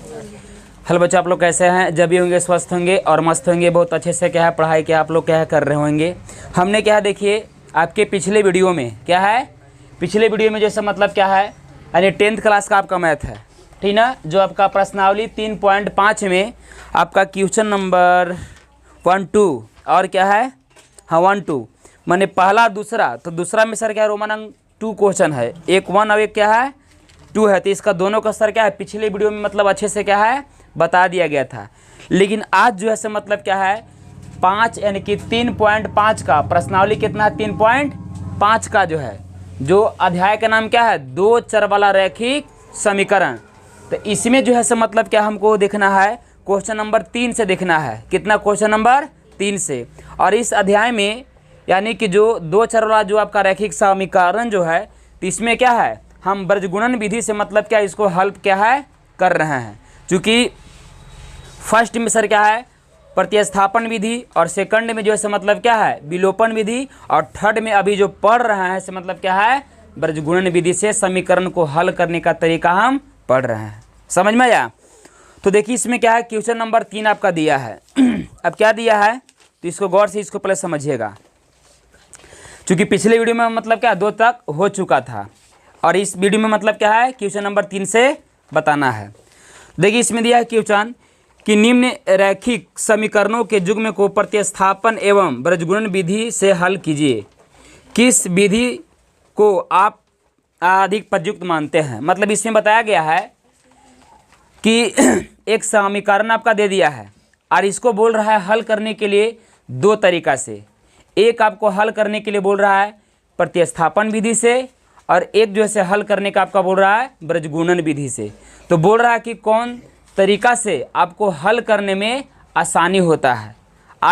Hello बच्चों, आप लोग कैसे हैं? जब भी होंगे स्वस्थ होंगे और मस्त होंगे, बहुत अच्छे से क्या है पढ़ाई क्या आप लोग क्या है कर रहे होंगे। हमने क्या है देखिए आपके पिछले वीडियो में क्या है, पिछले वीडियो में जैसे मतलब क्या है यानी 10th क्लास का आपका मैथ है, ठीक ना, जो आपका प्रश्नावली 3.5 में आपका क्वेश्चन नंबर 1 2 और क्या है 1 2 मैंने पहला दूसरा, तो दूसरा में सर क्या है रोमन अंक 2 क्वेश्चन है, एक 1 और एक क्या है 2 है। तो इसका दोनों का सर क्या है पिछले वीडियो में मतलब अच्छे से क्या है बता दिया गया था। लेकिन आज जो है से मतलब क्या है 5 यानी कि 3.5 का प्रश्नावली कितना है 3.5 का जो है, जो अध्याय का नाम क्या है दो चर वाला रैखिक समीकरण। तो इसमें जो है से मतलब क्या हमको देखना है क्वेश्चन नंबर 3 से देखना है, कितना क्वेश्चन नंबर 3 से। और इस अध्याय में यानी कि जो दो चर वाला जो आपका रैखिक समीकरण जो है, तो इसमें क्या है हम बृजगुणन विधि से मतलब क्या इसको हल क्या है कर रहे हैं। चूँकि फर्स्ट में सर क्या है प्रतिस्थापन विधि और सेकंड में जो है से मतलब क्या है विलोपन विधि और थर्ड में अभी जो पढ़ रहे हैं से मतलब क्या है बृजगुणन विधि से समीकरण को हल करने का तरीका हम पढ़ रहे हैं। समझ में आया? तो देखिए इसमें क्या है क्वेश्चन नंबर 3 आपका दिया है। अब क्या दिया है तो इसको गौर से इसको पहले समझिएगा, चूँकि पिछले वीडियो में मतलब क्या 2 तक हो चुका था और इस वीडियो में मतलब क्या है क्वेश्चन नंबर 3 से बताना है। देखिए इसमें दिया है क्वेश्चन कि निम्न रैखिक समीकरणों के युग्म को प्रतिस्थापन एवं बृजगुणन विधि से हल कीजिए। किस विधि को आप अधिक प्रयुक्त मानते हैं? मतलब इसमें बताया गया है कि एक समीकरण आपका दे दिया है और इसको बोल रहा है हल करने के लिए 2 तरीका से। एक आपको हल करने के लिए बोल रहा है प्रतिस्थापन विधि से और एक जो है हल करने का आपका बोल रहा है बृजगुणन विधि से। तो बोल रहा है कि कौन तरीका से आपको हल करने में आसानी होता है,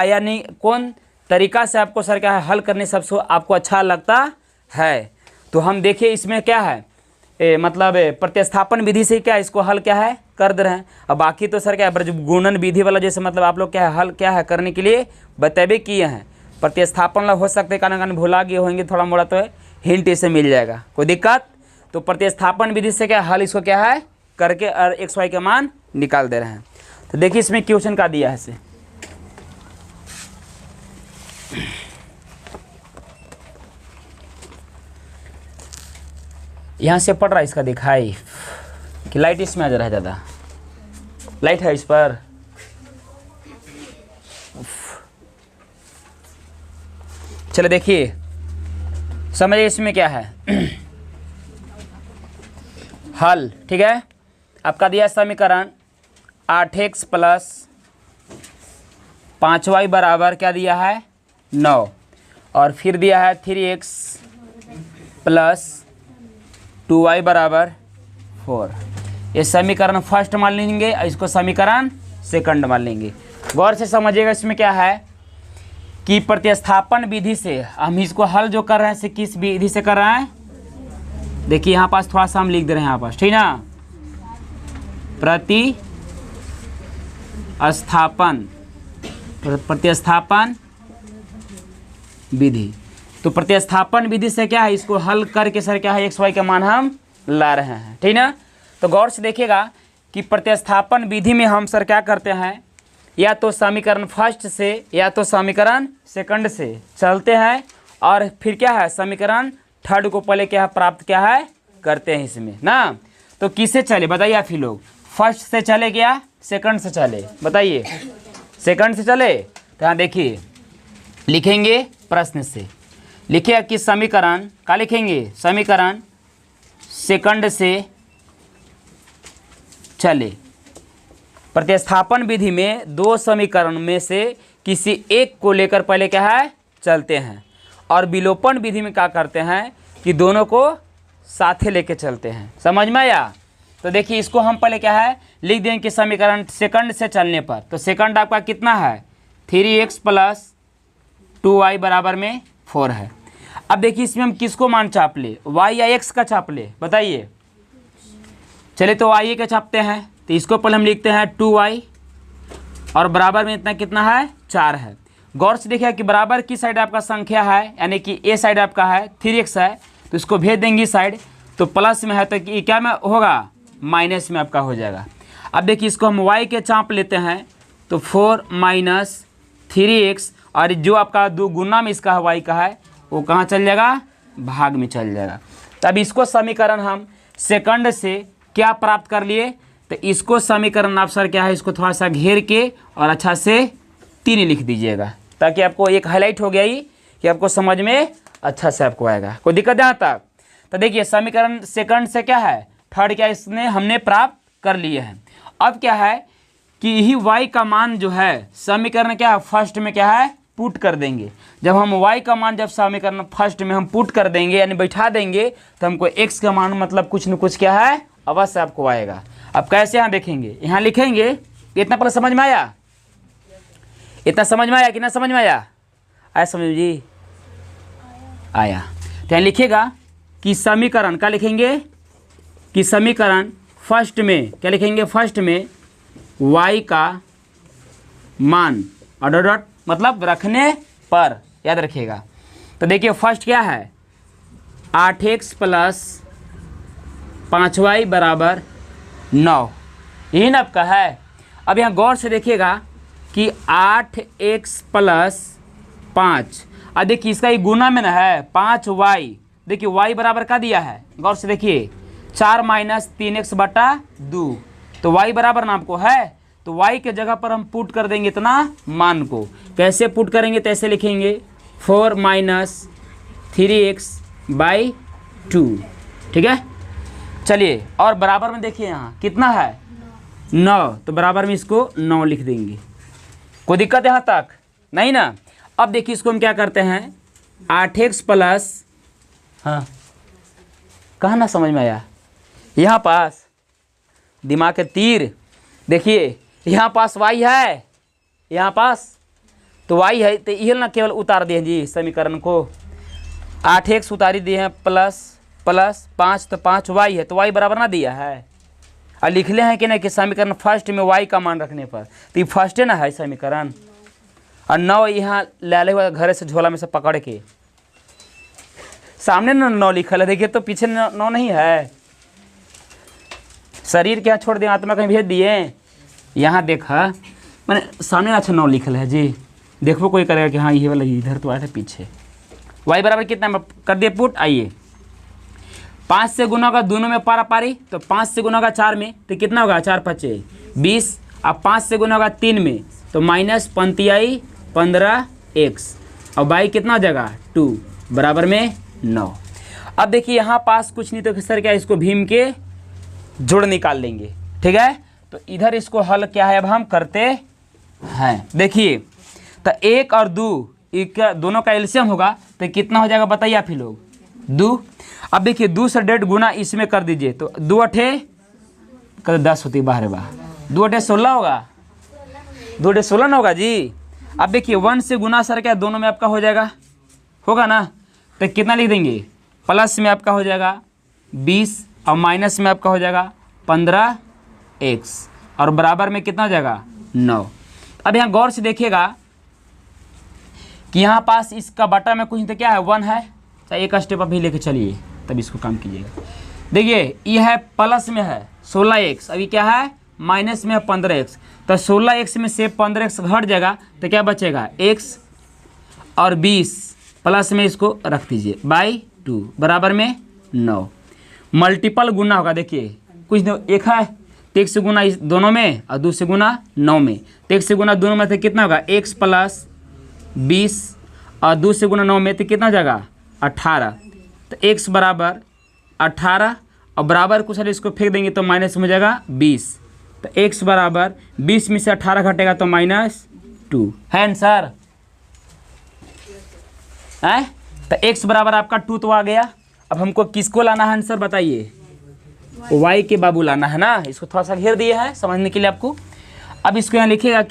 यानी कौन तरीका से आपको सर क्या है हल करने सबसे आपको अच्छा लगता है। तो हम देखिए इसमें क्या है मतलब प्रतिस्थापन विधि से क्या इसको हल क्या है कर दे रहे हैं। अब बाकी तो सर क्या है बृजगुणन विधि वाला जैसे मतलब आप लोग क्या है हल क्या है करने के लिए बतेबे किए हैं। प्रतिस्थापन वाला हो सकते हैं कारण भुला गए होंगे थोड़ा मोड़ा, तो हिंट इसे मिल जाएगा, कोई दिक्कत। तो प्रतिस्थापन विधि से क्या हल इसको क्या है करके और एक्स वाई का मान निकाल दे रहे हैं। तो देखिए इसमें क्वेश्चन का दिया है से यहाँ से पढ़ रहा है इसका दिखाई कि लाइट इसमें आ जा रहा है, ज़्यादा लाइट है इस पर। चलो देखिए समझिए इसमें क्या है हल, ठीक है। आपका दिया समीकरण 8x प्लस 5y बराबर क्या दिया है 9 और फिर दिया है 3x प्लस 2y बराबर 4। ये समीकरण फर्स्ट मान लेंगे और इसको समीकरण सेकंड मान लेंगे। गौर से समझिएगा इसमें क्या है कि प्रतिस्थापन विधि से हम इसको हल जो कर रहे हैं से किस विधि से कर रहे हैं। देखिए यहाँ पास थोड़ा सा हम लिख दे रहे हैं यहाँ पास, ठीक ना, प्रतिस्थापन विधि। तो प्रतिस्थापन विधि से क्या है इसको हल करके सर क्या है एक्स वाई का मान हम ला रहे हैं, ठीक ना। तो गौर से देखिएगा कि प्रतिस्थापन विधि में हम सर क्या करते हैं या तो समीकरण फर्स्ट से या तो समीकरण सेकंड से चलते हैं और फिर क्या है समीकरण थर्ड को पहले क्या है प्राप्त क्या है करते हैं इसमें ना। तो किससे चले बताइए आप ही लोग, फर्स्ट से चले क्या सेकंड से चले बताइए? सेकंड से चले। तो यहाँ देखिए लिखेंगे प्रश्न से, लिखिए कि समीकरण का लिखेंगे समीकरण सेकंड से चले। प्रतिस्थापन विधि में 2 समीकरण में से किसी एक को लेकर पहले क्या है चलते हैं और विलोपन विधि में क्या करते हैं कि दोनों को साथे लेके चलते हैं। समझ में आया? तो देखिए इसको हम पहले क्या है लिख देंगे कि समीकरण सेकंड से चलने पर, तो सेकंड आपका कितना है 3x प्लस 2y बराबर में 4 है। अब देखिए इसमें हम किसको मान चाप ले, y या x का चाप ले बताइए? चलिए तो y का छापते हैं, तो इसको पहले हम लिखते हैं 2y और बराबर में इतना कितना है 4 है। गौर से देखिए कि बराबर की साइड आपका संख्या है यानी कि ए साइड आपका है 3x है, तो इसको भेज देंगे साइड, तो प्लस में है तो कि क्या में होगा माइनस में आपका हो जाएगा। अब देखिए इसको हम y के चाँप लेते हैं तो 4 माइनस 3x, और जो आपका 2 गुना में इसका y का है वो कहाँ चल जाएगा, भाग में चल जाएगा। तब इसको समीकरण हम सेकंड से क्या प्राप्त कर लिए, तो इसको समीकरण आप सर क्या है, इसको थोड़ा सा घेर के और अच्छा से 3 लिख दीजिएगा, ताकि आपको एक हाईलाइट हो गया ही कि आपको समझ में अच्छा से आपको आएगा। कोई दिक्कत यहाँ तक? तो देखिए समीकरण सेकंड से क्या है, थर्ड क्या इसने हमने प्राप्त कर लिए हैं। अब क्या है कि यही y का मान जो है समीकरण क्या है फर्स्ट में क्या है पुट कर देंगे। जब हम y का मान जब समीकरण फर्स्ट में हम पुट कर देंगे यानी बैठा देंगे तो हमको x का मान मतलब कुछ न कुछ क्या है अवश्य आपको आएगा। अब कैसे यहाँ देखेंगे, यहाँ लिखेंगे, इतना पहले समझ में आया, इतना समझ में आया कि ना समझ में आया, आया समझ जी, आया। तो यहाँ लिखेगा कि समीकरण क्या लिखेंगे कि समीकरण फर्स्ट में क्या लिखेंगे, फर्स्ट में y का मान और डॉट डॉट मतलब रखने पर, याद रखिएगा। तो देखिए फर्स्ट क्या है 8x प्लस 5y बराबर 9, यही ना आपका है। अब यहाँ गौर से देखिएगा कि 8x प्लस 5, अब देखिए इसका ही गुना में ना है 5y, देखिए y बराबर का दिया है, गौर से देखिए 4 माइनस 3x बटा 2, तो y बराबर ना आपको है, तो y के जगह पर हम पुट कर देंगे इतना मान को। कैसे पुट करेंगे, तो ऐसे लिखेंगे 4 माइनस 3x बाई 2, ठीक है। चलिए और बराबर में देखिए यहाँ कितना है 9, तो बराबर में इसको 9 लिख देंगे। कोई दिक्कत यहाँ तक नहीं ना। अब देखिए इसको हम क्या करते हैं 8x प्लस, हाँ कहाँ ना समझ में आया, यहाँ पास दिमाग के तीर, देखिए यहाँ पास y है, यहाँ पास तो y है, तो यह ना केवल उतार दिए जी समीकरण को, 8x उतारी दिए हैं प्लस प्लस 5, तो 5y है, तो y बराबर ना दिया है, और लिख ले हैं कि नहीं कि समीकरण फर्स्ट में y का मान रखने पर, तो ये फर्स्ट है ना है समीकरण। और 9 यहाँ ले हुआ घर से झोला में से पकड़ के, सामने ना 9 लिखल है, देखिए तो पीछे 9 नहीं है, शरीर क्या छोड़ दिए आत्मा कहीं भेज दिए, यहाँ देखा मैंने सामने अच्छा 9 लिखल है जी, देखो कोई करेगा कि हाँ ये वाला इधर तो आया था पीछे। y बराबर कितना कर दिए पुट, आइए 5 से गुना होगा दोनों में पारा पारी, तो 5 से गुना होगा 4 में, तो कितना होगा 4 5 20, अब 5 से गुना होगा 3 में, तो माइनस 5 15x, और बाई कितना हो जाएगा 2 बराबर में 9। अब देखिए यहाँ पास कुछ नहीं तो सर क्या इसको भीम के जोड़ निकाल लेंगे, ठीक है। तो इधर इसको हल क्या है अब हम करते हैं, देखिए तो 1 और 2 दोनों का एलसीएम होगा तो कितना हो जाएगा बताइए आप ही लोग 2। अब देखिए 2 से 1.5 गुना इसमें कर दीजिए, तो 2 अठे कर 10 होती बाहर बाहर, 2 अठे 16 होगा, 2 अठे 16 ना होगा जी। अब देखिए 1 से गुना सर क्या दोनों में आपका हो जाएगा, होगा ना, तो कितना लिख देंगे प्लस में आपका हो जाएगा 20 और माइनस में आपका हो जाएगा 15x, और बराबर में कितना हो जाएगा 9। अब यहाँ गौर से देखिएगा कि यहाँ पास इसका बटा में कुछ तो क्या है 1 है, चाहे एक स्टेप अभी लेके चलिए तब इसको काम कीजिएगा। देखिए ये है प्लस में है 16x, अभी क्या है माइनस में है 15x, तो 16x में से 15x घट जाएगा तो क्या बचेगा x, और 20 प्लस में इसको रख दीजिए बाई 2 बराबर में 9। मल्टीपल गुना होगा, देखिए कुछ एक है तो 1 से गुना इस दोनों में और 2 से गुना 9 में, तो 1 से गुना दोनों में तो कितना होगा x प्लस 20 और 2 से गुना 9 में तो कितना हो जाएगा 18, तो x बराबर 18 और बराबर कुछ इसको फेंक देंगे तो माइनस में हो जाएगा 20, तो x बराबर 20 में से 18 घटेगा तो -2 है आंसर है। तो x बराबर आपका 2 तो आ गया। अब हमको किसको लाना है आंसर बताइए, y के बाबू लाना है ना, इसको थोड़ा सा घेर दिया है समझने के लिए आपको। अब इसको यहाँ लिखिएगा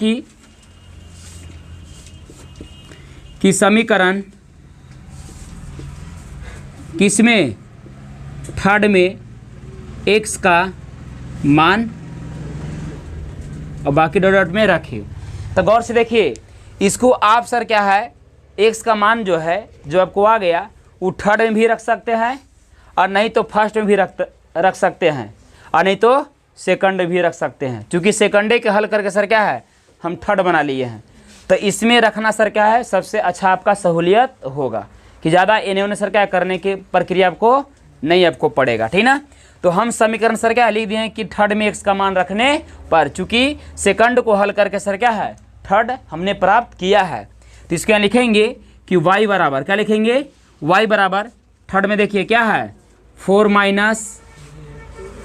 कि समीकरण किसमें थर्ड में x का मान और बाकी डॉट डॉट में रखिए। तो गौर से देखिए इसको आप सर क्या है x का मान जो है जो आपको आ गया वो थर्ड में भी रख सकते हैं और नहीं तो फर्स्ट में भी रख सकते हैं और नहीं तो सेकंड भी रख सकते हैं, क्योंकि सेकंडे के हल करके सर क्या है हम थर्ड बना लिए हैं। तो इसमें रखना सर क्या है सबसे अच्छा आपका सहूलियत होगा कि ज़्यादा इन्हें उन्हें सर क्या करने की प्रक्रिया आपको नहीं आपको पड़ेगा, ठीक ना। तो हम समीकरण सर क्या लिख दिए हैं कि थर्ड में x का मान रखने पर, चूंकि सेकंड को हल करके सर क्या है थर्ड हमने प्राप्त किया है, तो इसके यहाँ लिखेंगे कि y बराबर क्या लिखेंगे, y बराबर थर्ड में देखिए क्या है 4 माइनस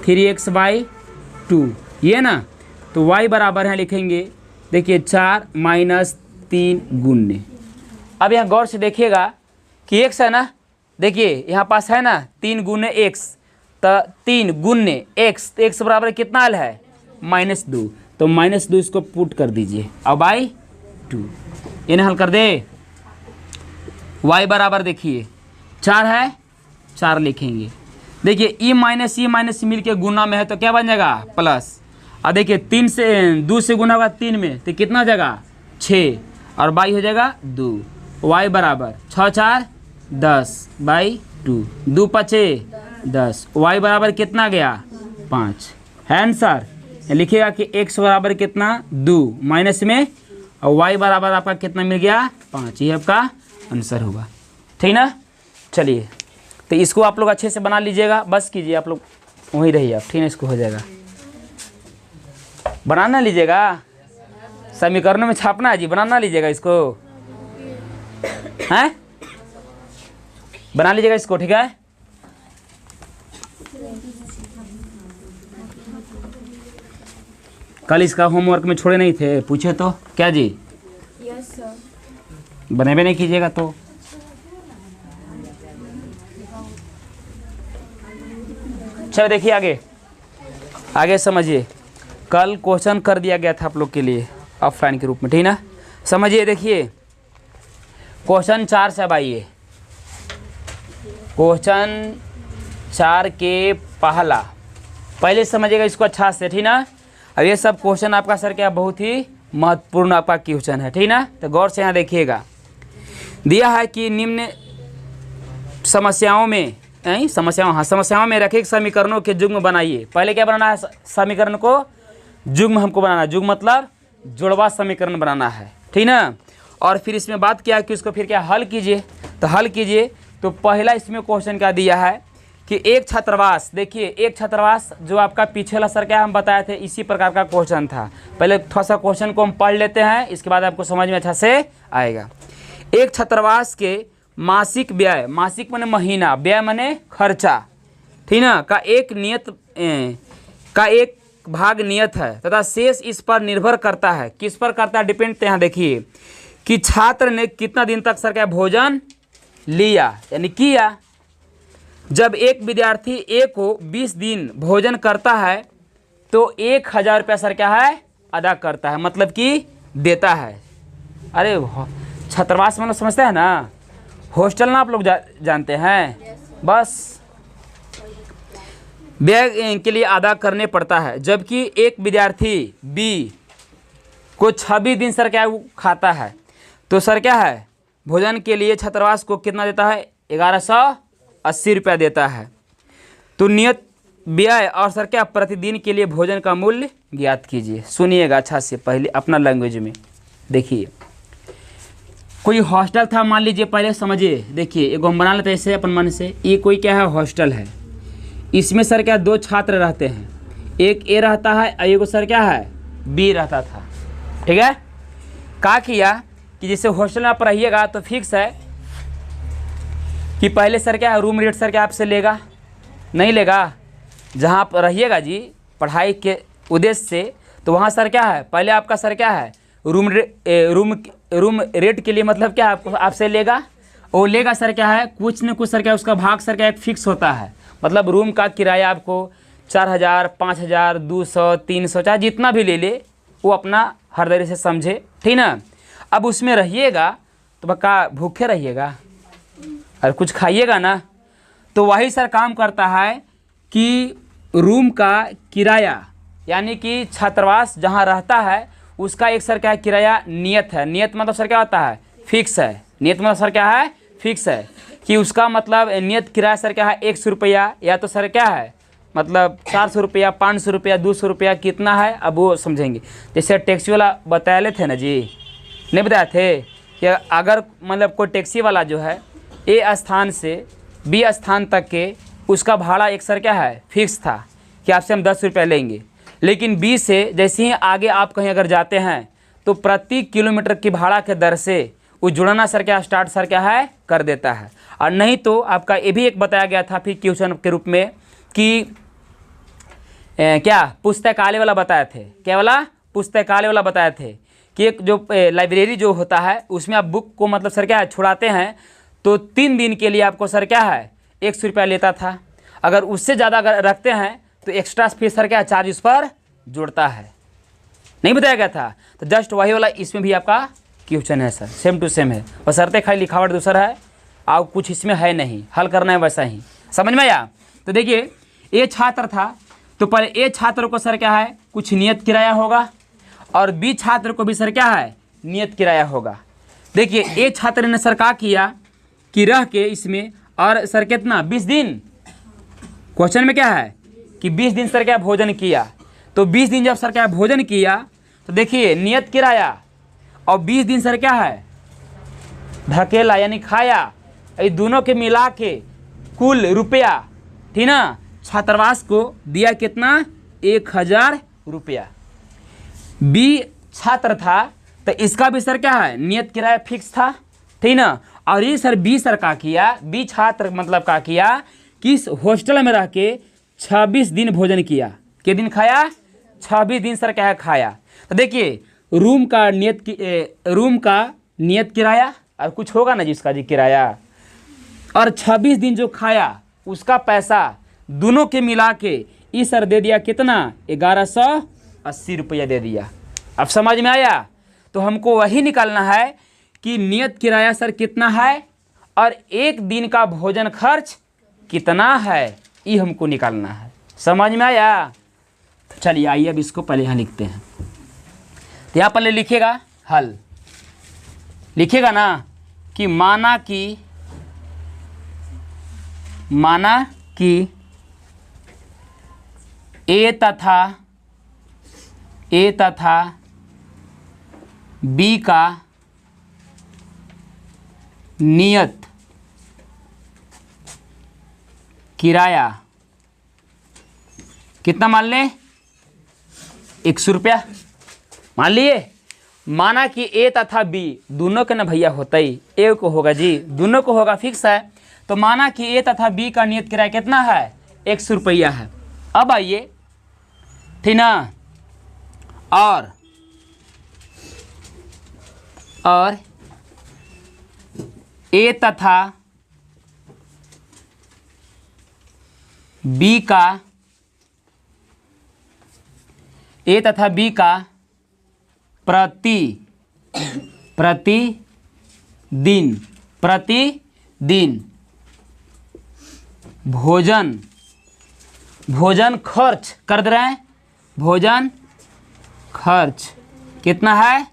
3x/2 ये ना, तो y बराबर है लिखेंगे देखिए 4 माइनस 3 गुन्ने। अब यहाँ गौर से देखिएगा कि x है ना, देखिए यहाँ पास है ना 3 गुने x, तो 3 गुन्ने x, तो x बराबर कितना आल है -2, तो -2 इसको पुट कर दीजिए अब बाई 2 इन्हें हल कर दे। y बराबर देखिए 4 है 4 लिखेंगे, देखिए e माइनस मिल के गुना में है तो क्या बन जाएगा प्लस, और देखिए 2 से गुना होगा 3 में तो कितना हो जाएगा 6 और बाई हो जाएगा 2, y बराबर 6 4 10/2, 2 5 10, y बराबर कितना गया 5 है आंसर। लिखिएगा कि x बराबर कितना 2 माइनस में और y बराबर आपका कितना मिल गया 5, ये आपका आंसर होगा, ठीक ना। चलिए तो इसको आप लोग अच्छे से बना लीजिएगा, बस कीजिए आप लोग वहीं रहिए आप, ठीक है इसको हो जाएगा, बनाना लीजिएगा समीकरणों में छापना है जी, बनाना लीजिएगा इसको हैं, बना लीजिएगा इसको, ठीक है। कल इसका होमवर्क में छोड़े नहीं थे, पूछे तो क्या जी यस सर, बने भी नहीं कीजिएगा तो चलो देखिए आगे आगे समझिए, कल क्वेश्चन कर दिया गया था आप लोग के लिए ऑफलाइन के रूप में, ठीक ना। समझिए देखिए क्वेश्चन 4 से अब आइए, क्वेश्चन 4 के पहले समझिएगा इसको अच्छा से, ठीक ना। अब ये सब क्वेश्चन आपका सर क्या बहुत ही महत्वपूर्ण आपका क्वेश्चन है, ठीक ना। तो गौर से यहाँ देखिएगा, दिया है कि निम्न समस्याओं में रखे समीकरणों के युग्म बनाइए। पहले क्या बनाना है समीकरण को युग्म हमको बनाना है, युग्म मतलब जुड़वा समीकरण बनाना है, ठीक ना। और फिर इसमें बात किया कि उसको फिर क्या हल कीजिए, तो हल कीजिए तो पहला इसमें क्वेश्चन क्या दिया है कि एक छात्रावास, देखिए एक छात्रावास जो आपका पीछे वाला सर क्या हम बताए थे इसी प्रकार का क्वेश्चन था। पहले थोड़ा सा क्वेश्चन को हम पढ़ लेते हैं, इसके बाद आपको समझ में अच्छा से आएगा। एक छात्रावास के मासिक व्यय, मासिक माने महीना, व्यय माने खर्चा, ठीक ना, का एक भाग नियत है तथा शेष इस पर निर्भर करता है, किस पर करता है डिपेंड, यहाँ देखिए कि छात्र ने कितना दिन तक सर क्या भोजन लिया यानी किया। जब एक विद्यार्थी ए को 20 दिन भोजन करता है तो 1000 रुपया सर क्या है अदा करता है, मतलब कि देता है। अरे छात्रावास मतलब समझते हैं ना, हॉस्टल ना आप लोग जानते हैं, बस व्यय के लिए अदा करने पड़ता है। जबकि एक विद्यार्थी बी को 26 दिन सर क्या है वो खाता है, तो सर क्या है भोजन के लिए छात्रावास को कितना देता है 1180 रुपया देता है। तो नियत व्यय और सर क्या प्रतिदिन के लिए भोजन का मूल्य ज्ञात कीजिए। सुनिएगा अच्छा से, पहले अपना लैंग्वेज में देखिए, कोई हॉस्टल था मान लीजिए, पहले समझिए, देखिए एक हम बना लेते हैं ऐसे अपन मन से, ये कोई क्या है हॉस्टल है, इसमें सर क्या 2 छात्र रहते हैं, एक ए रहता है और एक सर क्या है बी रहता था, ठीक है। क्या किया कि जैसे हॉस्टल में आप रहिएगा तो फिक्स है कि पहले सर क्या है रूम रेट सर क्या आपसे लेगा, नहीं लेगा, जहाँ आप रहिएगा जी पढ़ाई के उद्देश्य से, तो वहाँ सर क्या है पहले आपका सर क्या है रूम रेट के लिए मतलब क्या आपको आपसे लेगा, वो लेगा सर क्या है कुछ न कुछ सर क्या उसका भाग सर क्या एक फिक्स होता है, मतलब रूम का किराया आपको 4000 5000 200 300 चाहे जितना भी ले ले वो अपना हर तरीके से समझे, ठीक ना। अब उसमें रहिएगा तो बका भूखे रहिएगा और कुछ खाइएगा ना, तो वही सर काम करता है कि रूम का किराया यानी कि छात्रावास जहाँ रहता है उसका एक सर क्या है किराया नियत है, नियत मतलब सर क्या होता है फिक्स है, नियत मतलब सर क्या है फिक्स है कि उसका मतलब नियत किराया सर क्या है 100 रुपया या तो सर क्या है मतलब 400 रुपया, 500 रुपया, 200 रुपया कितना है अब वो समझेंगे। जैसे टैक्सी वाला बताए थे ना जी, नहीं बताए थे कि अगर मतलब कोई टैक्सी वाला जो है ए स्थान से बी स्थान तक के उसका भाड़ा एक सर क्या है फिक्स था कि आपसे हम 10 रुपया लेंगे, लेकिन बी से जैसे ही आगे आप कहीं अगर जाते हैं तो प्रति किलोमीटर की भाड़ा के दर से वो जुड़ना सर क्या स्टार्ट सर क्या है कर देता है। और नहीं तो आपका ये भी एक बताया गया था फिर क्वेश्चन के रूप में कि क्या पुस्तकालय वाला बताए थे, क्या वाला पुस्तकालय वाला बताए थे कि एक जो लाइब्रेरी जो होता है उसमें आप बुक को मतलब सर क्या है छुड़ाते हैं तो 3 दिन के लिए आपको सर क्या है 100 रुपया लेता था। अगर उससे ज़्यादा अगर रखते हैं तो एक्स्ट्रा फीस सर क्या चार्ज उस पर जुड़ता है, नहीं बताया गया था। तो जस्ट वही वाला इसमें भी आपका क्वेश्चन है सर, सेम टू सेम है, बशर्ते खाली लिखावट दूसरा है और कुछ इसमें है नहीं, हल करना है वैसा ही, समझ में आया। तो देखिए ए छात्र था तो पहले ए छात्र को सर क्या है कुछ नियत किराया होगा और बी छात्र को भी सर क्या है नियत किराया होगा। देखिए ए छात्र ने सर क्या किया कि रह के इसमें और सर कितना 20 दिन, क्वेश्चन में क्या है कि 20 दिन सर क्या भोजन किया, तो 20 दिन जब सर क्या भोजन किया तो देखिए नियत किराया और 20 दिन सर क्या है ढकेला यानी खाया, ये दोनों के मिला के कुल रुपया ठीक ना छात्रावास को दिया कितना 1000 रुपया। बी छात्र था तो इसका भी सर क्या है नियत किराया फिक्स था ठीक ना। और ये सर बी सर का किया, बी छात्र मतलब का किया कि इस हॉस्टल में रह के 26 दिन भोजन किया, के दिन खाया 26 दिन सर क्या है खाया। तो देखिए रूम का नियत किराया और कुछ होगा ना जिसका जी किराया और 26 दिन जो खाया उसका पैसा दोनों के मिला के इस सर दे दिया कितना 1180 रुपया दे दिया। अब समझ में आया। तो हमको वही निकालना है कि नियत किराया सर कितना है और एक दिन का भोजन खर्च कितना है, ये हमको निकालना है। समझ में आया। तो चलिए आइए अब इसको पहले यहाँ लिखते हैं। तो यहाँ पहले लिखेगा हल, लिखेगा ना कि माना कि ए तथा बी का नियत किराया कितना मान लें 100 रुपया मान लिए। माना कि ए तथा बी दोनों के ना भैया होता ही ए को होगा जी, दोनों को होगा फिक्स है। तो माना कि ए तथा बी का नियत किराया कितना है 100 रुपया है। अब आइए ठीक ना, और ए तथा बी का प्रतिदिन भोजन खर्च कर दे रहे हैं। भोजन खर्च कितना है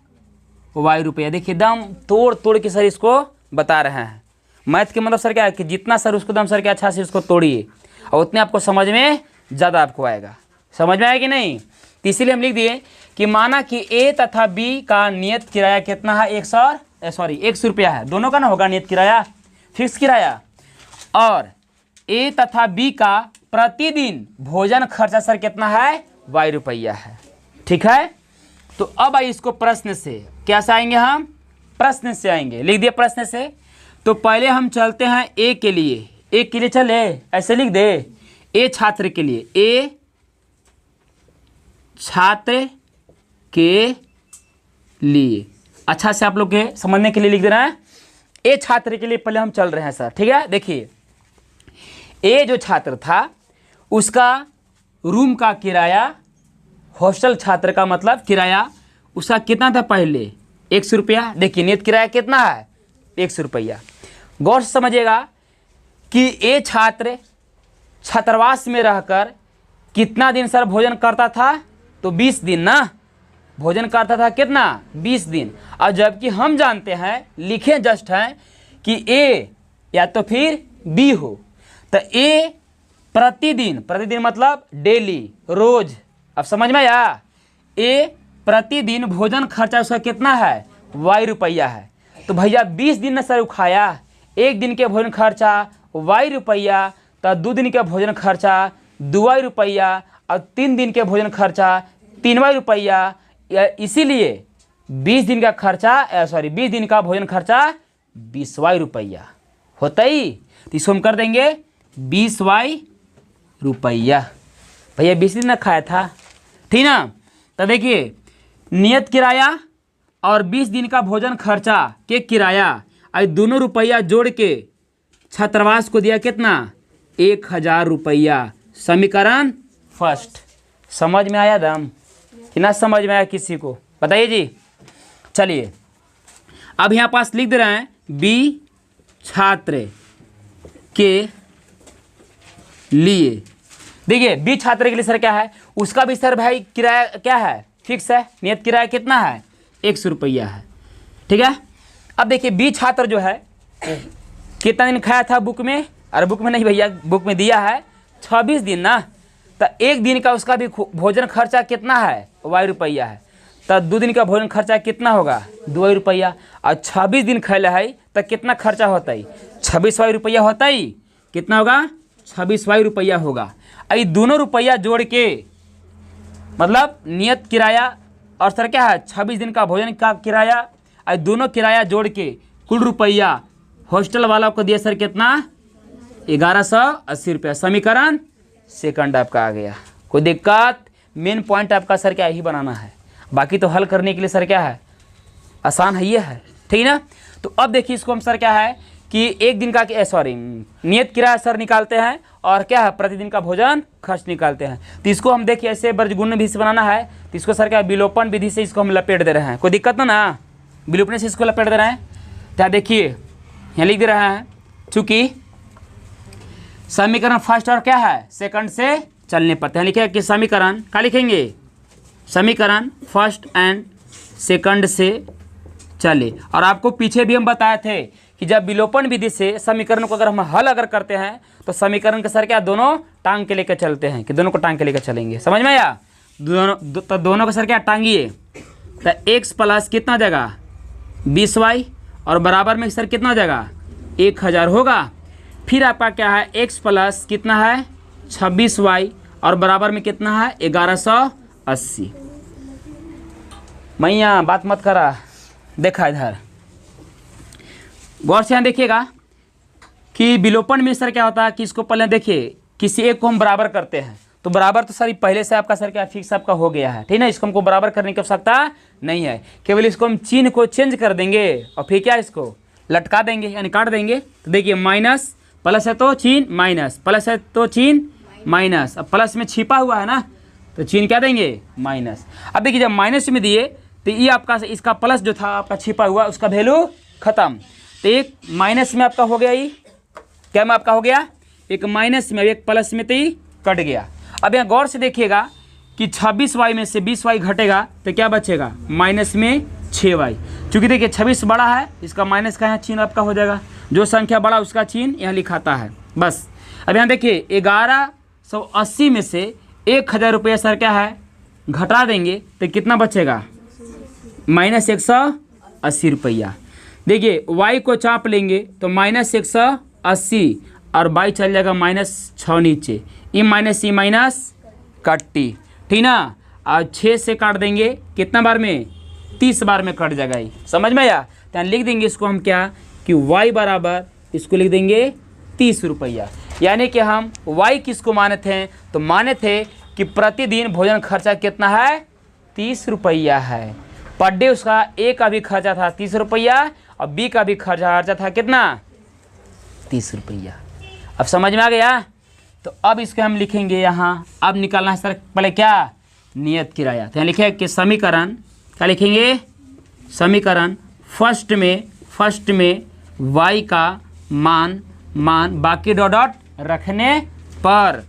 y रुपया। देखिए दम तोड़ के सर इसको बता रहे हैं। मैथ के मतलब सर क्या है कि जितना सर उसको दम सर क्या अच्छा से उसको तोड़िए और उतने आपको समझ में ज़्यादा आपको आएगा। समझ में आया कि नहीं। तो इसीलिए हम लिख दिए कि माना कि ए तथा बी का नियत किराया कितना है 100 रुपया है। दोनों का ना होगा नियत किराया फिक्स किराया, और ए तथा बी का प्रतिदिन भोजन खर्चा सर कितना है y रुपया है। ठीक है। तो अब आई इसको प्रश्न से क्या से आएंगे हम, प्रश्न से आएंगे। लिख दिए प्रश्न से। तो पहले हम चलते हैं ए के लिए चले, ऐसे लिख दे ए छात्र के लिए, ए छात्र के लिए अच्छा से आप लोग के समझने के लिए लिख दे रहे हैं। ए छात्र के लिए पहले हम चल रहे हैं सर। ठीक है। देखिए ए जो छात्र था उसका रूम का किराया, हॉस्टल छात्र का मतलब किराया उसका कितना था पहले 100 रुपया। देखिए नियत किराया कितना है 100 रुपया। गौर से समझिएगा कि ए छात्र छात्रावास में रहकर कितना दिन सर भोजन करता था, तो 20 दिन ना भोजन करता था कितना 20 दिन। और जबकि हम जानते हैं लिखे जस्ट हैं कि ए या तो फिर बी हो, तो ए प्रतिदिन, प्रतिदिन मतलब डेली, रोज। अब समझ में आया। ए प्रतिदिन भोजन खर्चा उसका कितना है, वाई रुपया है। तो भैया 20 दिन ने सर खाया, एक दिन के भोजन खर्चा वाई रुपया, तो 2 दिन के भोजन खर्चा 2 वाई रुपया, और 3 दिन के भोजन खर्चा 3 वाई रुपया। इसीलिए 20 दिन का खर्चा 20 दिन का भोजन खर्चा 20 वाई रुपया होता ही। तो इसको हम कर देंगे 20 वाई रुपया। भैया 20 दिन ना खाया था, ठीक ना। तो देखिए नियत किराया और 20 दिन का भोजन खर्चा के किराया, और दोनों रुपया जोड़ के छात्रावास को दिया कितना, 1000 रुपया। समीकरण फर्स्ट। समझ में आया दम कि ना समझ में आया किसी को, बताइए जी। चलिए अब यहाँ पास लिख दे रहे हैं बी छात्र के लिए। देखिए बी छात्र के लिए सर क्या है, उसका भी सर भाई किराया क्या है, फिक्स है। नियत किराया कितना है, 100 रुपया है, ठीक है। अब देखिए बी छात्र जो है कितना दिन खाया था बुक में, अरे बुक में नहीं भैया, बुक में दिया है 26 दिन ना। तो एक दिन का उसका भी भोजन खर्चा कितना है, वाई रुपया है। तो 2 दिन का भोजन खर्चा कितना होगा, 2 वाई रुपया। और 26 दिन खैले है तो कितना खर्चा होता है, 26 वाई रुपया होता ही। कितना होगा, 26 वाई रुपया होगा। ये दोनों रुपया जोड़ के मतलब नियत किराया और सर क्या है 26 दिन का भोजन का किराया, और दोनों किराया जोड़ के कुल रुपया हॉस्टल वाला को दिया सर कितना, 1180 रुपया। समीकरण सेकंड आपका आ गया। कोई दिक्कत, मेन पॉइंट आपका सर क्या यही बनाना है, बाकी तो हल करने के लिए सर क्या है आसान है, ये है, ठीक ना। तो अब देखिए इसको हम सर क्या है कि एक दिन का नियत किराया सर निकालते हैं, और क्या है प्रतिदिन का भोजन खर्च निकालते हैं। तो इसको हम देखिए ऐसे वर्गगुण विधि से बनाना है। तो इसको सर क्या विलोपन विधि से इसको हम लपेट दे रहे हैं, कोई दिक्कत ना, विलोपन से इसको लपेट दे रहे हैं। क्या देखिए यहाँ लिख दे रहे हैं, चूंकि समीकरण फर्स्ट और क्या है सेकंड से चलने पड़ते हैं। लिखे कि समीकरण क्या लिखेंगे, समीकरण फर्स्ट एंड सेकंड से चले। और आपको पीछे भी हम बताए थे कि जब विलोपन विधि से समीकरण को अगर हम हल अगर करते हैं तो समीकरण के सर क्या दोनों टांग के लेकर चलते हैं, कि दोनों को टांग के लेकर चलेंगे। समझ में आया, तो दोनों का सर क्या टांगिए। तो x प्लस कितना जगह 20 वाई, और बराबर में सर कितना जगह 1000 होगा। फिर आपका क्या है x प्लस कितना है 26 वाई, और बराबर में कितना है 1180। मैया बात मत करा, देखा इधर गौर से यहाँ देखिएगा कि विलोपन में सर क्या होता है कि इसको पहले देखिए किसी एक को हम बराबर करते हैं, तो बराबर तो सर पहले से आपका सर क्या फिक्स आपका हो गया है, ठीक ना। इसको हमको बराबर करने की आवश्यकता नहीं है, केवल इसको हम चिन्ह को चेंज कर देंगे और फिर क्या इसको लटका देंगे यानी काट देंगे। तो देखिए माइनस प्लस है तो चिन्ह माइनस, प्लस है तो चिन्ह माइनस। अब प्लस में छिपा हुआ है ना, तो चिन्ह क्या देंगे माइनस। अब देखिए जब माइनस में दिए तो ये आपका इसका प्लस जो था आपका छिपा हुआ उसका वैल्यू खत्म। तो एक माइनस में आपका हो गया, ये क्या में आपका हो गया एक माइनस में, एक प्लस में तो ये कट गया। अब यहाँ गौर से देखिएगा कि 26 वाई में से 20 वाई घटेगा तो क्या बचेगा माइनस में 6 वाई। चूँकि देखिए 26 बड़ा है, इसका माइनस का यहाँ चिन्ह आपका हो जाएगा, जो संख्या बड़ा उसका चिन्ह यहाँ लिखाता है बस। अब यहाँ देखिए 1180 में से 1000 रुपया सर क्या है घटा देंगे तो कितना बचेगा माइनस 180 रुपया। देखिए y को चाप लेंगे तो माइनस 180 और बाई चल जाएगा -6 नीचे, ई माइनस कट्टी, ठीक ना। और 6 से काट देंगे कितना बार में 30 बार में कट जाएगा, समझ में आया। तो लिख देंगे इसको हम क्या कि y बराबर इसको लिख देंगे 30 रुपया। यानी कि हम y किसको माने थे, तो माने थे कि प्रतिदिन भोजन खर्चा कितना है 30 रुपया है। पर डे उसका ए का भी खर्चा था 30 रुपया और बी का भी खर्चा था कितना 30 रुपया। अब समझ में आ गया। तो अब इसको हम लिखेंगे यहाँ, अब निकालना है सर पहले क्या नियत किराया। तो यहाँ लिखे कि समीकरण क्या लिखेंगे, समीकरण फर्स्ट में y का मान बाकी डॉट डॉट रखने पर।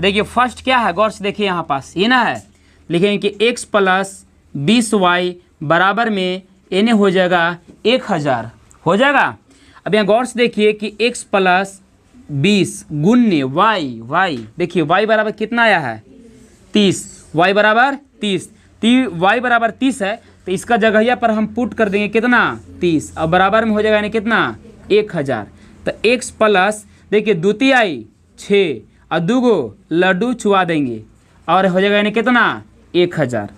देखिए फर्स्ट क्या है गौर से देखिए यहाँ पास ये ना है, लिखेंगे कि x प्लस 20y बराबर में एन हो जाएगा 1000 हो जाएगा। अब यहाँ गौर से देखिए कि x प्लस 20 गुण्य y देखिए y बराबर कितना आया है 30, y बराबर 30, y बराबर 30 है तो इसका जगहिया पर हम पुट कर देंगे कितना 30 और बराबर में हो जाएगा यानी कितना 1000। तो x प्लस देखिए द्वितीय आई 6 और 2 लड्डू चुआ देंगे और हो जाएगा यानी कितना 1000।